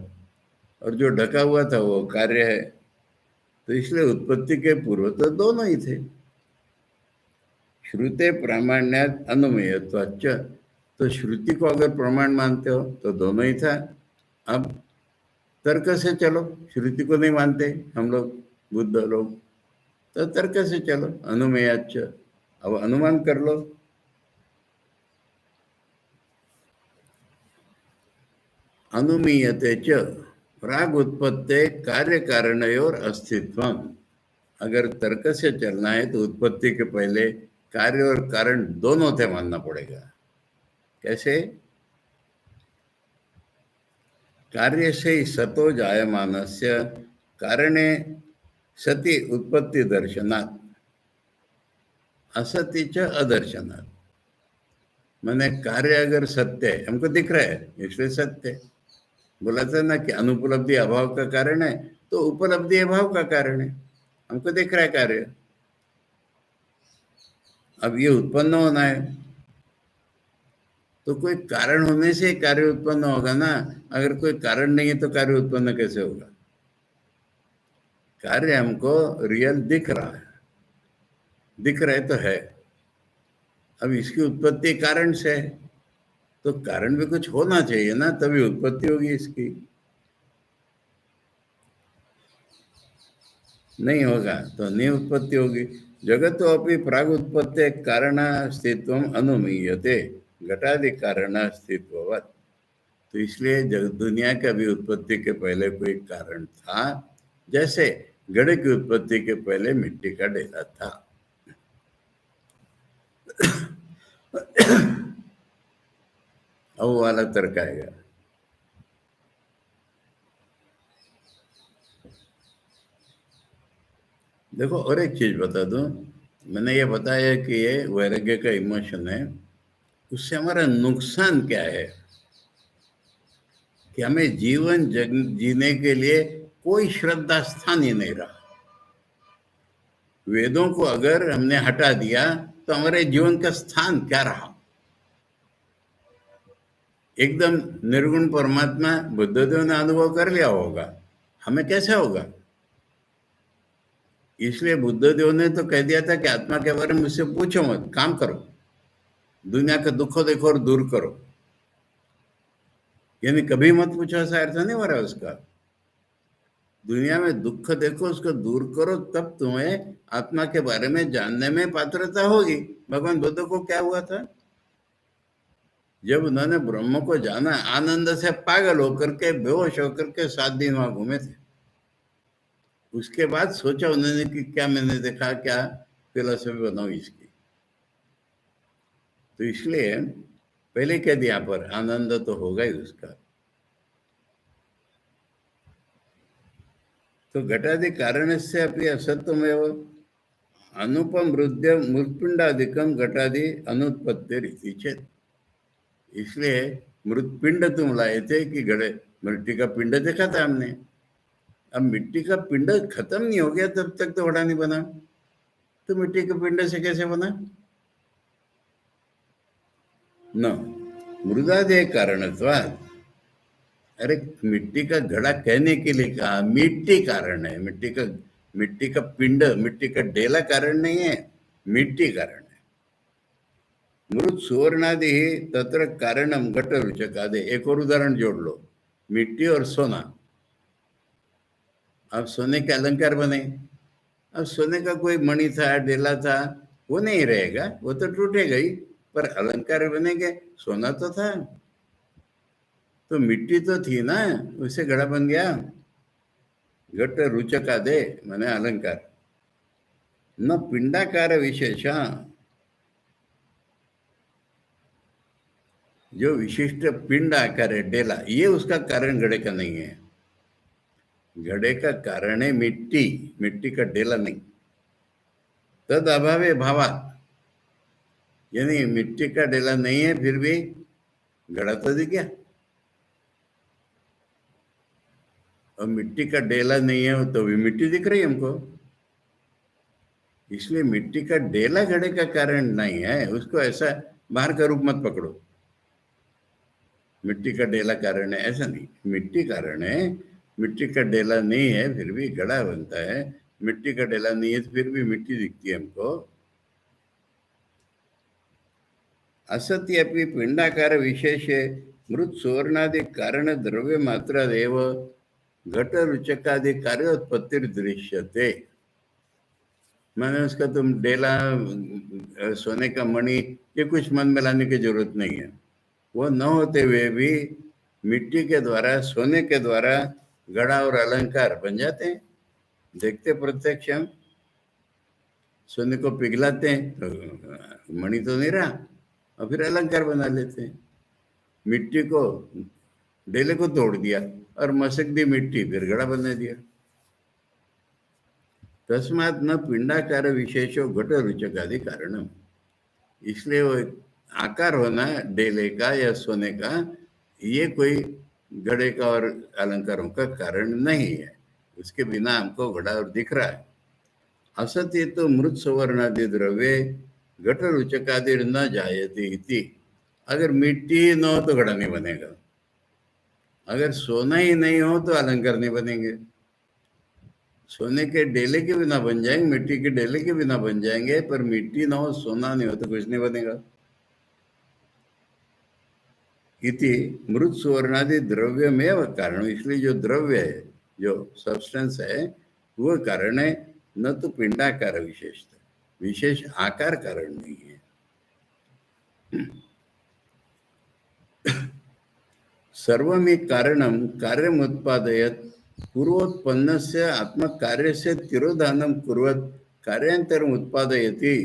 और जो ढका हुआ था वो कार्य है। तो इसलिए उत्पत्ति के पूर्व तो दोनों ही थे। श्रुते प्रामाण्यात अनुमेयत्वाच्च, तो श्रुति को अगर प्रमाण मानते हो तो दोनों ही था। अब तर्क से चलो, श्रुति को नहीं मानते हम लोग बुद्ध लोग, तो तर्क से चलो, अनुमेयाच, अब अनुमान कर लो। अनुमीयते च प्राग उत्पत्ति कार्य कारणयोर अस्तित्वम। अगर तर्क से चलना है तो उत्पत्ति के पहले कार्य और कारण दोनों थे मानना पड़ेगा। कैसे? कार्य से सतो जायमानस्य कारणे सति उत्पत्ति दर्शनात् असति च अदर्शनात्। मैंने कार्य अगर सत्य है, हमको दिख रहा है इसलिए सत्य है। बोला था ना कि अनुपलब्धि अभाव का कारण है, तो उपलब्धि अभाव का कारण है, हमको दिख रहा है कार्य। अब ये उत्पन्न होना है तो कोई कारण होने से कार्य उत्पन्न होगा ना। अगर कोई कारण नहीं है तो कार्य उत्पन्न कैसे होगा? कार्य हमको रियल दिख रहा है, दिख रहा है तो है। अब इसकी उत्पत्ति कारण से है, तो कारण भी कुछ होना चाहिए ना, तभी उत्पत्ति होगी इसकी। नहीं होगा तो नहीं उत्पत्ति होगी। जगतो अपि प्राग उत्पत्ति कारण अस्तित्व अनुमीयते घटादि कारण अस्तित्ववत्। तो इसलिए जगत दुनिया का भी उत्पत्ति के पहले कोई कारण था, जैसे घड़े की उत्पत्ति के पहले मिट्टी का ढेला था। अब वो वाला तर्क आएगा। देखो और एक चीज बता दूं, मैंने ये बताया कि ये वैराग्य का इमोशन है, उससे हमारा नुकसान क्या है कि हमें जीवन जीने के लिए कोई श्रद्धा स्थान ही नहीं रहा। वेदों को अगर हमने हटा दिया तो हमारे जीवन का स्थान क्या रहा? एकदम निर्गुण परमात्मा बुद्धदेव ने अनुभव कर लिया होगा, हमें कैसे होगा? इसलिए बुद्धदेव ने तो कह दिया था कि आत्मा के बारे में मुझसे पूछो मत, काम करो, दुनिया का दुख देखो और दूर करो। यानी कभी मत पूछो ऐसा अर्थ नहीं हो रहा है उसका। दुनिया में दुख देखो, उसको दूर करो, तब तुम्हें आत्मा के बारे में जानने में पात्रता होगी। भगवान बुद्ध को क्या हुआ था? जब उन्होंने ब्रह्म को जाना, आनंद से पागल होकर के, बेहोश होकर के 7 दिन वहां घूमे थे। उसके बाद सोचा उन्होंने कि क्या मैंने देखा, क्या फिलोसफी बनाऊं इसकी। तो इसलिए पहले कह दिया पर आनंद तो होगा ही उसका। तो घटादि कारण से अपनी असत्यमेव अनुपम हृदय मृतपिंडादिकम घटादि अनुत्पत्ति रीति चेत। इसलिए मृतपिंड तुम लाए थे कि घड़े मिट्टी का पिंड देखा था हमने। अब मिट्टी का पिंड खत्म नहीं हो गया तब तक तो घड़ा नहीं बना, तो मिट्टी के पिंड से कैसे बना? न मृदादि कारणत्वात्। अरे मिट्टी का घड़ा कहने के लिए कहा, मिट्टी कारण है। मिट्टी का पिंड, मिट्टी का ढेला कारण नहीं है, मिट्टी कारण है। मृत सुवर्णादि तत्र कारणम घट रुचकादे। एक और उदाहरण जोड़ लो, मिट्टी और सोना। अब सोने के अलंकार बने, अब सोने का कोई मणि था, ढेला था, वो नहीं रहेगा, वो तो टूटेगा ही, पर अलंकार बनेंगे। सोना तो था, तो मिट्टी तो थी ना, उससे घड़ा बन गया। घट रुचकादे माने अलंकार। न पिंडाकार विशेष, जो विशिष्ट पिंड आकार है डेला, ये उसका कारण घड़े का नहीं है। घड़े का कारण है मिट्टी, मिट्टी का डेला नहीं। तद अभावे भावात, यानी मिट्टी का डेला नहीं है फिर भी घड़ा तो दिख गया। और मिट्टी का डेला नहीं है तो भी मिट्टी दिख रही है हमको। इसलिए मिट्टी का डेला घड़े का कारण नहीं है, उसको ऐसा बाहर का रूप मत पकड़ो। मिट्टी का डेला कारण है ऐसा नहीं, मिट्टी कारण है। मिट्टी का डेला नहीं है फिर भी घड़ा बनता है, मिट्टी का डेला नहीं है तो फिर भी मिट्टी दिखती है हमको। असत्य अपनी पिंडाकार विशेष मृत सुवर्णादि कारण द्रव्य मात्र देव घट रुचकादि कार्योत्पत्ति दृश्यते। मैंने उसका तुम डेला सोने का मणि ये कुछ मन में लाने की जरूरत नहीं है। वो न होते हुए भी मिट्टी के द्वारा सोने के द्वारा गड़ा और अलंकार बन जाते हैं। देखते प्रत्यक्ष हम सोने को पिघलाते हैं तो मणि तो नहीं रहा और फिर अलंकार बना लेते हैं। मिट्टी को डेले को तोड़ दिया और मसक दी मिट्टी फिर घड़ा बना दिया। तस्मात न पिंडाकार विशेषो घट रुचक आदि कारणम। इसलिए वो आकार होना डेले का या सोने का ये कोई घड़े का और अलंकारों का कारण नहीं है। उसके बिना हमको घड़ा और दिख रहा है। असत्य तो मृत सुवर्णादि द्रव्य घट रुचकादि न जायते इति। अगर मिट्टी ही न हो तो घड़ा नहीं बनेगा, अगर सोना ही नहीं हो तो अलंकार नहीं बनेंगे। सोने के डेले के बिना बन जाएंगे, मिट्टी के डेले के बिना बन जाएंगे, पर मिट्टी ना हो सोना नहीं हो तो कुछ नहीं बनेगा। इति मृत सुवर्णादि द्रव्य में कारण, इसलिए जो द्रव्य है जो सब्सटेंस है वो कारण है, न तो पिंडाकार विशेषता, विशेष आकार कारण नहीं है। सर्वमी कारणम कार्यम उत्पादयत पूर्वोत्पन्न से आत्म कार्य से तिरोधानम कुर्वत कार्यांतरम उत्पादयति।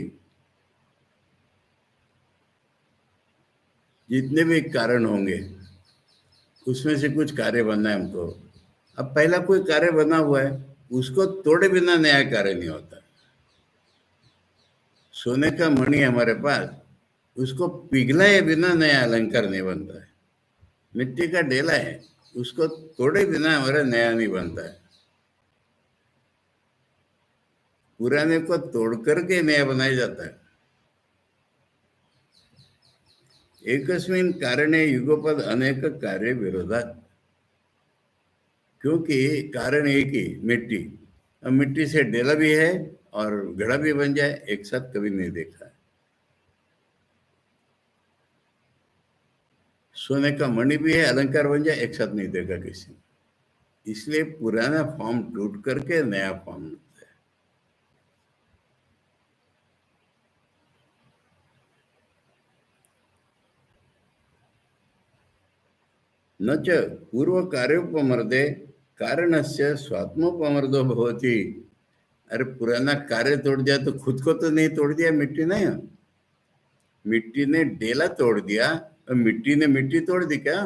जितने भी कारण होंगे उसमें से कुछ कार्य बनना है हमको। अब पहला कोई कार्य बना हुआ है उसको तोड़े बिना नया कार्य नहीं होता। सोने का मणि हमारे पास, उसको पिघलाए बिना नया अलंकार नहीं बनता है। मिट्टी का डेला है उसको तोड़े बिना हमारा नया नहीं बनता है। पुराने को तोड़ करके नया बनाया जाता है। एकस्मिन कारणे युगपद अनेक कार्य विरोधात, क्योंकि कारण एक ही मिट्टी। अब मिट्टी से डेला भी है और घड़ा भी बन जाए एक साथ कभी नहीं देखा है। सोने का मणि भी है अलंकार बन जाए एक साथ नहीं देखा किसी ने। इसलिए पुराना फॉर्म टूट करके नया फॉर्म मिलता है। न च पूर्व कार्योपमर्दे कारणस्य स्वात्मोपमर्दो भवति। अरे पुराना कार्य तोड़ दिया तो खुद को तो नहीं तोड़ दिया, मिट्टी नहीं है। मिट्टी ने डेला तोड़ दिया और मिट्टी ने मिट्टी तोड़ दी क्या?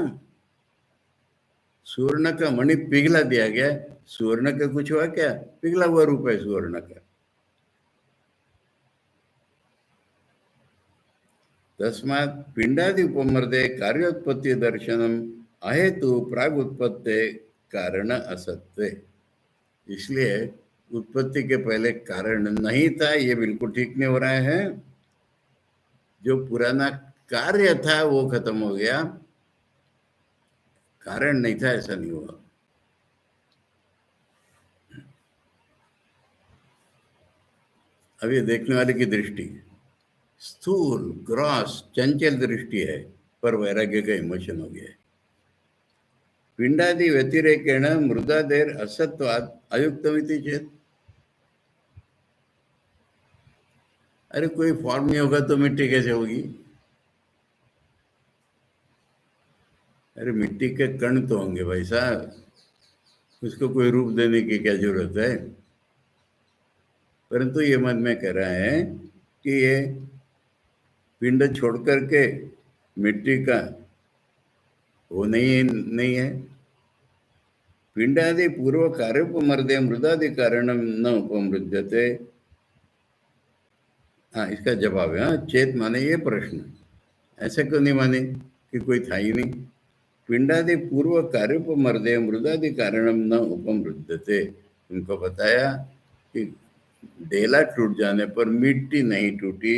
सुवर्ण का मणि पिघला दिया गया, सुवर्ण का कुछ हुआ क्या? पिघला हुआ रूप है सुवर्ण का। तस्मात् पिंडादि उपमर्दे कार्योत्पत्ति दर्शनम अहेतु प्राग उत्पत्ति कारण असत्य। इसलिए उत्पत्ति के पहले कारण नहीं था, ये बिल्कुल ठीक नहीं हो रहा है। जो पुराना कार्य था वो खत्म हो गया, कारण नहीं था ऐसा नहीं हुआ। अब ये देखने वाले की दृष्टि स्थूल ग्रॉस चंचल दृष्टि है, पर वैराग्य का इमोशन हो गया है। पिंडादि व्यतिरेकेण मृदादेर असत्वाद अयुक्तमिति चेत। अरे कोई फॉर्म नहीं होगा तो मिट्टी कैसे होगी? अरे मिट्टी के कण तो होंगे भाई साहब, उसको कोई रूप देने की क्या जरूरत है? परंतु ये मन में कह रहा है कि ये पिंड छोड़ करके मिट्टी का वो नहीं है। पिंडादि पूर्व कार्योपमर्दे मृदादि कारणम न उपमृद्यते। हाँ, इसका जवाब है हाँ, चेत माने ये प्रश्न, ऐसे क्यों नहीं माने कि कोई था ही नहीं। पिंडादि पूर्व कार्योपमर्दे मृदादि कारणम न उपमृद्यते। उनको बताया कि डेला टूट जाने पर मिट्टी नहीं टूटी,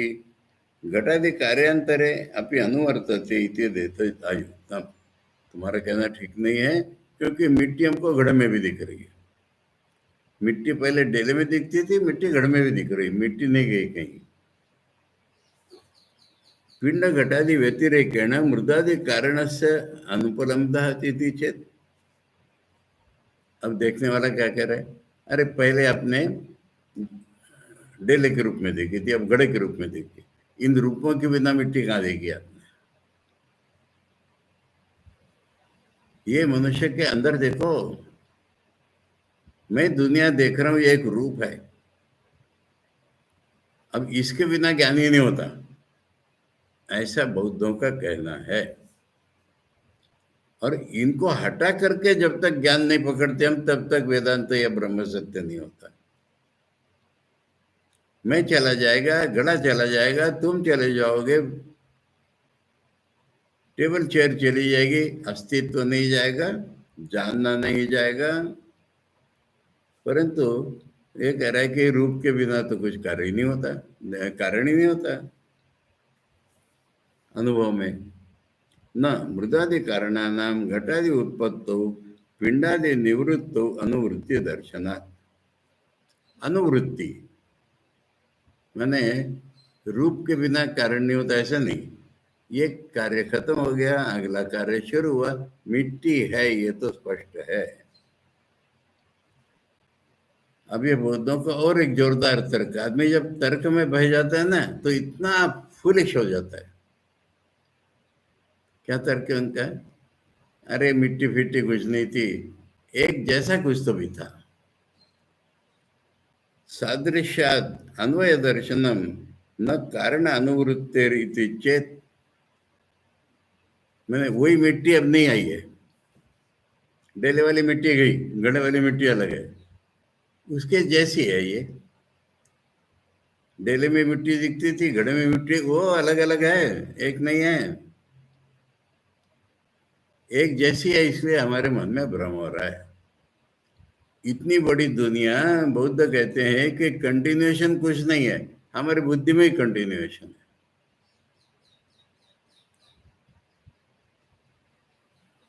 घटादि कार्यांतरे अपि अनुवर्तते इति देते आयुक्तम। तुम्हारा कहना ठीक नहीं है, क्योंकि मिट्टी हमको घड़े में भी दिख रही है। मिट्टी पहले डेले में दिखती थी, मिट्टी घड़ में भी दिख रही, मिट्टी नहीं गई कहीं। पिंड घटादि व्यतिरेकेण मृदादि कारणस्य अनुपलब्धः इति चेत। अब देखने वाला क्या कह रहा है? अरे पहले आपने डेले के रूप में देखी थी, अब घड़े के रूप में देखी। इन रूपों के बिना मिट्टी कहाँ देखी आपने? ये मनुष्य के अंदर देखो, मैं दुनिया देख रहा हूं, ये एक रूप है। अब इसके बिना ज्ञान ही नहीं होता, ऐसा बौद्धों का कहना है। और इनको हटा करके जब तक ज्ञान नहीं पकड़ते हम, तब तक वेदांत या ब्रह्म सत्य नहीं होता। मैं चला जाएगा, घड़ा चला जाएगा, तुम चले जाओगे, टेबल चेयर चली जाएगी, अस्तित्व नहीं जाएगा, जानना नहीं जाएगा। परंतु ये कह रहा है कि रूप के बिना तो कुछ कार्य ही नहीं होता, कारण ही नहीं होता अनुभव में। न मृदादि कारणानां घटादि उत्पत्तौ पिंडादि निवृत्तौ अनुवृत्ति दर्शनात्। अनुवृत्ति माने रूप के बिना कारण नहीं होता, ऐसा नहीं। ये कार्य खत्म हो गया, अगला कार्य शुरू हुआ, मिट्टी है, ये तो स्पष्ट है। अब ये बौद्धों का और एक जोरदार तर्क, आदमी जब तर्क में बह जाता है ना, तो इतना फुलिश हो जाता है। क्या तर्क है उनका? अरे मिट्टी फिट्टी कुछ नहीं थी, एक जैसा कुछ तो भी था। सादृश्याद अन्वय दर्शनम न कारण अनुवृत्तिर इति चेत। मैंने वही मिट्टी अब नहीं आई है, डेले वाली मिट्टी गई, घड़े वाली मिट्टी अलग है, उसके जैसी है ये। डेले में मिट्टी दिखती थी, घड़े में मिट्टी, वो अलग अलग है, एक नहीं है, एक जैसी है। इसलिए हमारे मन में भ्रम हो रहा है। इतनी बड़ी दुनिया, बौद्ध कहते हैं कि कंटिन्यूएशन कुछ नहीं है, हमारी बुद्धि में ही कंटिन्यूएशन है।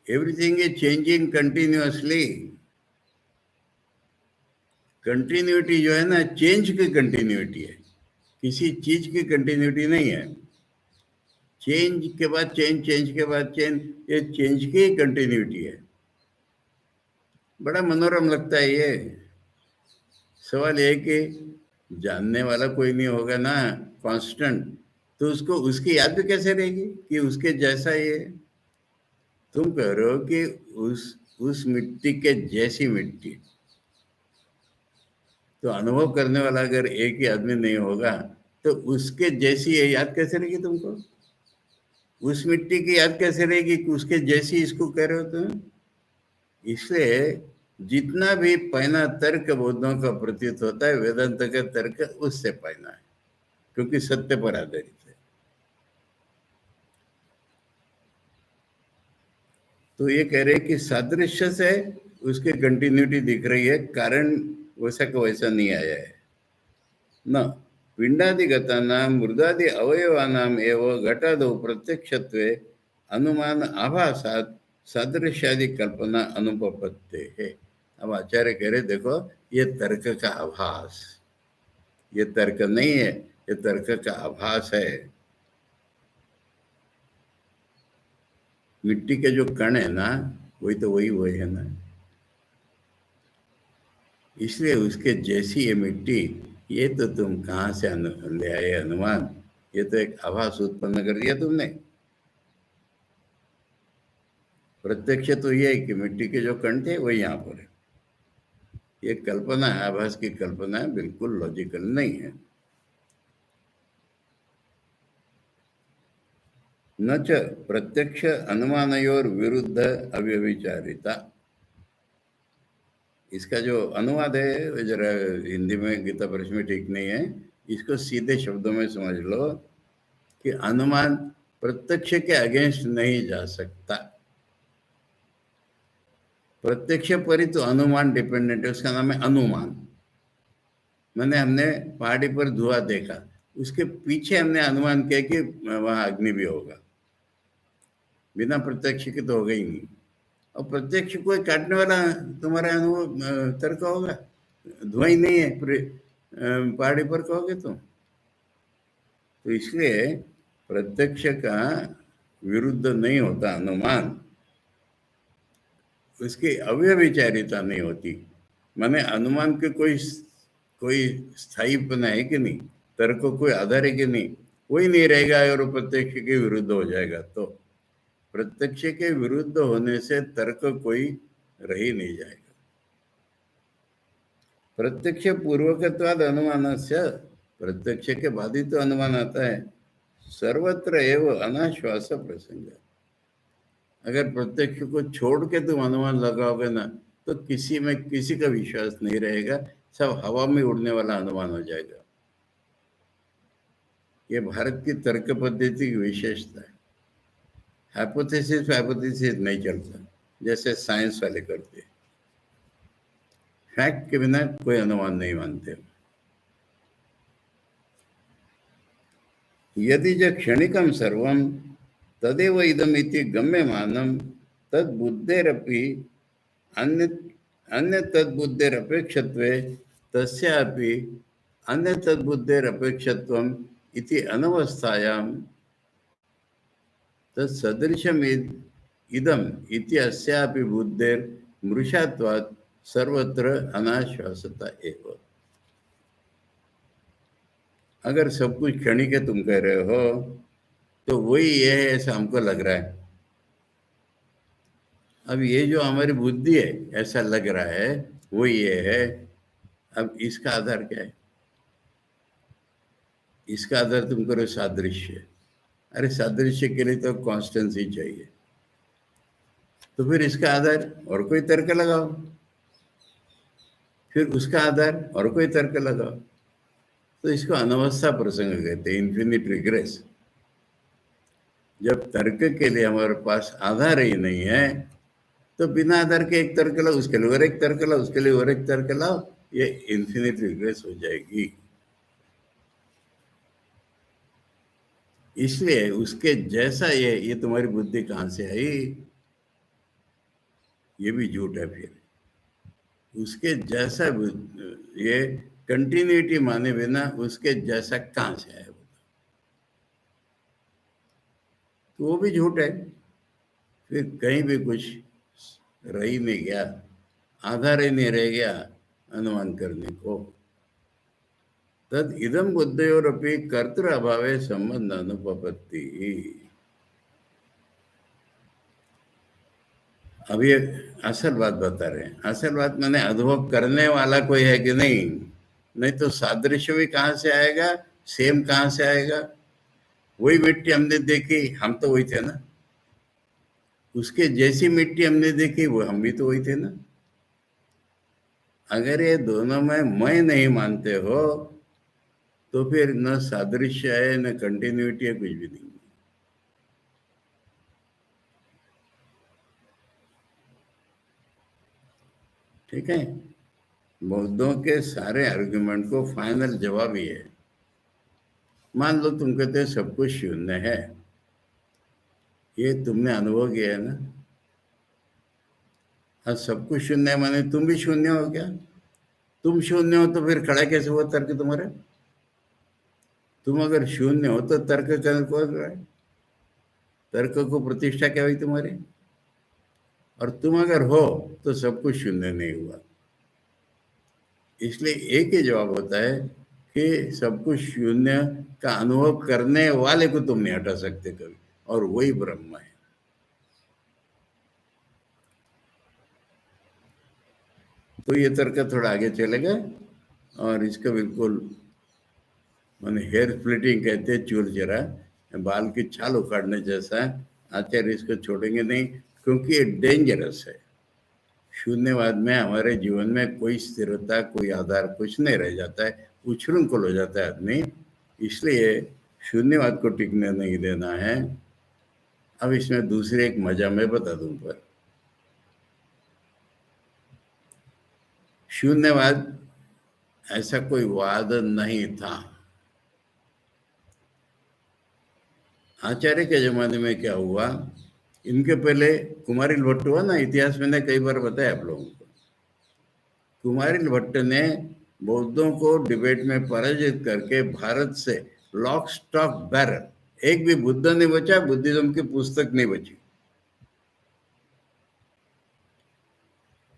Everything is changing continuously. Continuity जो है ना, चेंज की कंटिन्यूटी है, किसी चीज की कंटिन्यूटी नहीं है। चेंज के बाद चेंज, चेंज के बाद चेंज, ये चेंज की कंटिन्यूटी है। बड़ा मनोरम लगता है ये। सवाल ये है कि जानने वाला कोई नहीं होगा ना कांस्टेंट, तो उसको उसकी याद भी कैसे रहेगी कि उसके जैसा ये। तुम कह रहे हो कि उस मिट्टी के जैसी मिट्टी, तो अनुभव करने वाला अगर एक ही आदमी नहीं होगा, तो उसके जैसी ये याद कैसे रहेगी तुमको? उस मिट्टी की याद कैसे रहेगी कि उसके जैसी इसको कह रहे हो तुम? इसलिए जितना भी पहला तर्क बौद्धों का प्रतीत होता है, वेदांत का तर्क उससे पहला है, क्योंकि सत्य पर आधारित है। तो ये कह रहे हैं कि सादृश्य से उसकी कंटिन्यूटी दिख रही है, कारण वैसा का वैसा नहीं आया है। न पिंडादिगतानां मृदादि अवयवानाम एवं घटादौ प्रत्यक्षत्वे अनुमान आभासात सादृश्यादि कल्पना अनुपपत्ते है। अब आचार्य कह रहे देखो, ये तर्क का आभास, ये तर्क नहीं है, ये तर्क का आभास है। मिट्टी के जो कण है ना, वही तो वही है ना, इसलिए उसके जैसी ये मिट्टी, ये तो तुम कहाँ से ले आए अनुमान? ये तो एक आभास उत्पन्न कर दिया तुमने। प्रत्यक्ष तो ये है कि मिट्टी के जो कण थे वही यहाँ पर है। ये कल्पना है, आभास की कल्पना है, बिल्कुल लॉजिकल नहीं है। न च प्रत्यक्ष अनुमानयोर विरुद्ध अव्यभिचारिता। इसका जो अनुवाद है वो जरा हिंदी में गीता परिषद में ठीक नहीं है, इसको सीधे शब्दों में समझ लो कि अनुमान प्रत्यक्ष के अगेंस्ट नहीं जा सकता। प्रत्यक्ष पर ही तो अनुमान डिपेंडेंट है, उसका नाम है अनुमान। मैंने हमने पहाड़ी पर धुआं देखा, उसके पीछे हमने अनुमान किया कि वहां अग्नि भी होगा, बिना प्रत्यक्ष के तो होगा ही नहीं। और प्रत्यक्ष कोई काटने वाला तुम्हारा अनुभव तर्क होगा? धुआं ही नहीं है पहाड़ी पर कहोगे तो इसलिए प्रत्यक्ष का विरुद्ध नहीं होता अनुमान, उसकी अव्यभिचारिता नहीं होती। माने अनुमान के कोई कोई स्थायीपना है कि नहीं, तर्क को कोई आधार है कि नहीं, कोई नहीं रहेगा और प्रत्यक्ष के विरुद्ध हो जाएगा। तो प्रत्यक्ष के विरुद्ध होने से तर्क कोई रह ही नहीं जाएगा। प्रत्यक्ष पूर्वकत्वाद अनुमानस्य, प्रत्यक्ष के बाद ही तो अनुमान आता है। सर्वत्र एवं अनाश्वास प्रसंग, अगर प्रत्यक्ष को छोड़ के तुम अनुमान लगाओगे ना, तो किसी में किसी का विश्वास नहीं रहेगा, सब हवा में उड़ने वाला अनुमान हो जाएगा। ये भारत की तर्क पद्धति की विशेषता है। हाइपोथेसिस हाइपोथेसिस नहीं चलता, जैसे साइंस वाले करते, फैक्ट के बिना कोई अनुमान नहीं मानते। यदि च क्षणिकं सर्वं तदेव इदमिति गम्यमानं तद्बुद्धेरपि अन्य अन्य तद्बुद्धेरपेक्षत्वे तस्यापि अन्य तद्बुद्धेरपेक्षत्वम् इति अनवस्थायां तत्सदृशम् इदम् इति अस्यापि बुद्धेर्मृषात्वात् सर्वत्र अनाश्वासता एव। अगर सब कुछ क्षणिक है तुम कह रहे हो, तो वही ये है ऐसा हमको लग रहा है। अब ये जो हमारी बुद्धि है ऐसा लग रहा है, वो ये है। अब इसका आधार क्या है? इसका आधार तुम करो सादृश्य। अरे सादृश्य के लिए तो कॉन्स्टेंसी चाहिए, तो फिर इसका आधार और कोई तर्क लगाओ, फिर उसका आधार और कोई तर्क लगाओ। तो इसको अनवस्था प्रसंग कहते हैं, इन्फिनिट रिग्रेस। जब तर्क के लिए हमारे पास आधार ही नहीं है, तो बिना आधार के एक तर्क लाओ, उसके लिए और एक तर्क लाओ, उसके लिए और एक तर्क लाओ, ये इन्फिनिट रिग्रेस हो जाएगी। इसलिए उसके जैसा ये तुम्हारी बुद्धि कहाँ से आई? ये भी झूठ है। फिर उसके जैसा ये कंटिन्यूटी माने बिना उसके जैसा कहाँ से आया? तो वो भी झूठ है। फिर कहीं भी कुछ रह ही नहीं गया, आधार ही नहीं रह गया अनुमान करने को। तद इदम बुद्धयोरपि कर्तृ अभावे संबंध अनुपपत्ति। अभी असल बात बता रहे हैं। असल बात मैंने अनुभव करने वाला कोई है कि नहीं? नहीं तो सादृश्य भी कहाँ से आएगा, सेम कहाँ से आएगा? वही मिट्टी हमने देखी, हम तो वही थे ना। उसके जैसी मिट्टी हमने देखी, वो हम भी तो वही थे ना। अगर ये दोनों में मैं नहीं मानते हो, तो फिर न सादृश्य है न कंटिन्यूटी है, कुछ भी नहीं। ठीक है, बौद्धों के सारे आर्ग्यूमेंट को फाइनल जवाब ही है। मान लो तुम कहते हैं सब कुछ शून्य है, ये तुमने अनुभव किया है ना। हाँ, सब कुछ शून्य है माने तुम भी शून्य हो क्या? तुम शून्य हो तो फिर खड़ा कैसे हुआ तर्क तुम्हारा? तुम अगर शून्य हो तो तर्क कौन रहा है? तर्क को प्रतिष्ठा क्या हुई तुम्हारी? और तुम अगर हो तो सब कुछ शून्य नहीं हुआ। इसलिए एक ही जवाब होता है कि सब कुछ शून्य का अनुभव करने वाले को तुम नहीं हटा सकते कभी, और वही ब्रह्म है। तो ये तर्क थोड़ा आगे चलेगा और इसका बिल्कुल माने हेयर स्प्लिटिंग कहते हैं, चूर जरा बाल की छाल उखाड़ने जैसा। आचार्य इसको छोड़ेंगे नहीं, क्योंकि ये डेंजरस है। शून्यवाद में हमारे जीवन में कोई स्थिरता, कोई आधार, कुछ नहीं रह जाता है, उछृंखल हो जाता है आदमी। इसलिए शून्यवाद को टिकने नहीं देना है। अब इसमें दूसरे एक मजा मैं बता दूं, पर शून्यवाद ऐसा कोई वाद नहीं था। आचार्य के जमाने में क्या हुआ, इनके पहले कुमारिल भट्ट हुआ ना, इतिहास मैंने कई बार बताया आप लोगों को। कुमारिल भट्ट ने बौद्धों को डिबेट में पराजित करके भारत से लॉक स्टॉक बैरल एक भी बुद्ध नहीं बचा, बुद्धिज्म की पुस्तक नहीं बची।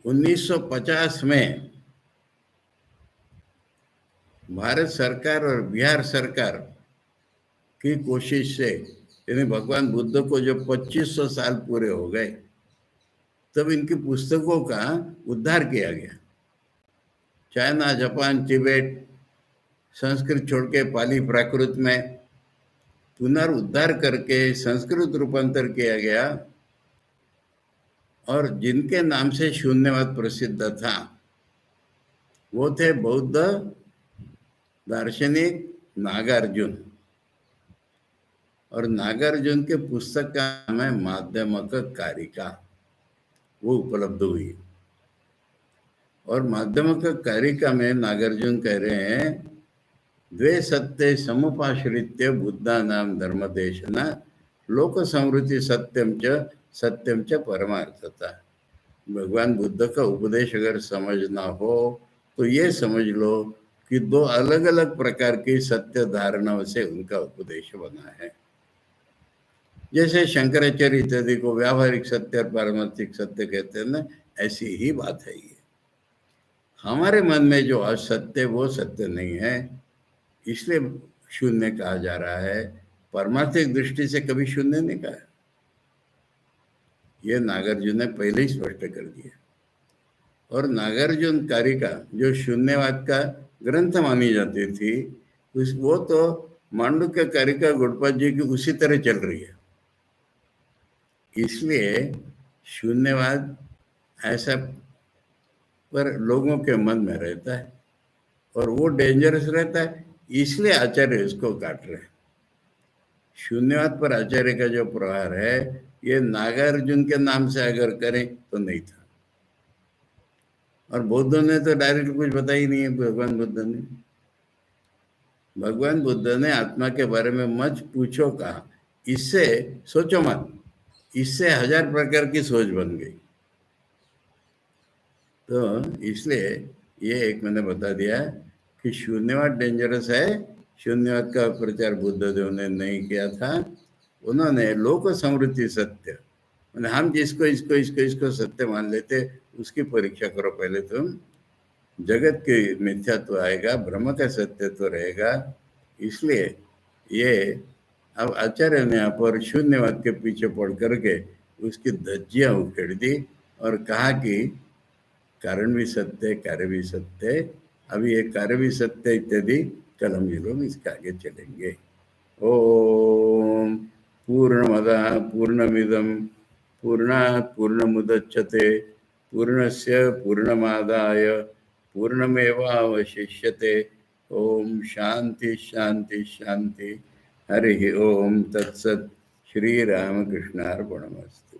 1950 में भारत सरकार और बिहार सरकार की कोशिश से, यानी भगवान बुद्ध को जब 2500 साल पूरे हो गए तब इनकी पुस्तकों का उद्धार किया गया। चाइना, जापान, तिब्बत, संस्कृत छोड़ के पाली प्राकृत में पुनरुद्धार करके संस्कृत रूपांतर किया गया, और जिनके नाम से शून्यवाद प्रसिद्ध था वो थे बौद्ध दार्शनिक नागार्जुन। और नागार्जुन के पुस्तक का नाम है माध्यमक कारिका, वो उपलब्ध हुई। और माध्यमक कारिका में नागार्जुन कह रहे हैं, द्वे सत्य समुपाश्रित्य बुद्धा नाम धर्मदेशना लोक संवृत्ति सत्यम च परमार्थता। भगवान बुद्ध का उपदेश अगर समझना हो तो ये समझ लो कि दो अलग अलग प्रकार की सत्य धारणाओं से उनका उपदेश बना है। जैसे शंकराचार्य इत्यादि को व्यावहारिक सत्य और पारमार्थिक सत्य कहते हैं ना, ऐसी ही बात है ये। हमारे मन में जो असत्य वो सत्य नहीं है, इसलिए शून्य कहा जा रहा है। पारमार्थिक दृष्टि से कभी शून्य नहीं कहा। ये नागार्जुन ने पहले ही स्पष्ट कर दिया। और नागार्जुन कारिका जो शून्यवाद का ग्रंथ मानी जाती थी, वो तो मांडुक्य कारिका गौड़पाद जी की उसी तरह चल रही है। इसलिए शून्यवाद ऐसा पर लोगों के मन में रहता है और वो डेंजरस रहता है, इसलिए आचार्य इसको काट रहे हैं। शून्यवाद पर आचार्य का जो प्रहार है ये नागार्जुन के नाम से अगर करें तो नहीं था। और बौद्धों ने तो डायरेक्ट कुछ बताया ही नहीं है। भगवान बुद्ध ने आत्मा के बारे में मत पूछो कहा, इससे सोचो मत, इससे 1000 प्रकार की सोच बन गई। तो इसलिए ये एक मैंने बता दिया कि शून्यवाद डेंजरस है। शून्यवाद का प्रचार बुद्ध देव ने नहीं किया था। उन्होंने लोक समृद्धि सत्य, हम जिसको इसको इसको इसको सत्य मान लेते उसकी परीक्षा करो पहले तुम। जगत के मिथ्यात्व आएगा, ब्रह्म का सत्य तो रहेगा। इसलिए ये अब आचार्य ने यहाँ पर शून्यवाद के पीछे पड़ करके उसकी धज्जियां उखेड़ दी और कहा कि कारण भी सत्य, कार्य भी सत्य। अभी ये कार्य भी सत्य इत्यादि कल हम ये लोग इसके आगे चलेंगे। ओम पूर्णमदः पूर्णमिदं पूर्णात् पूर्णमुदच्यते पूर्णस्य पूर्णमादाय पूर्णमेवावशिष्यते। ओम शांति शांति शांति। हरि ओम तत्सत्। श्री रामकृष्णार्पणमस्तु।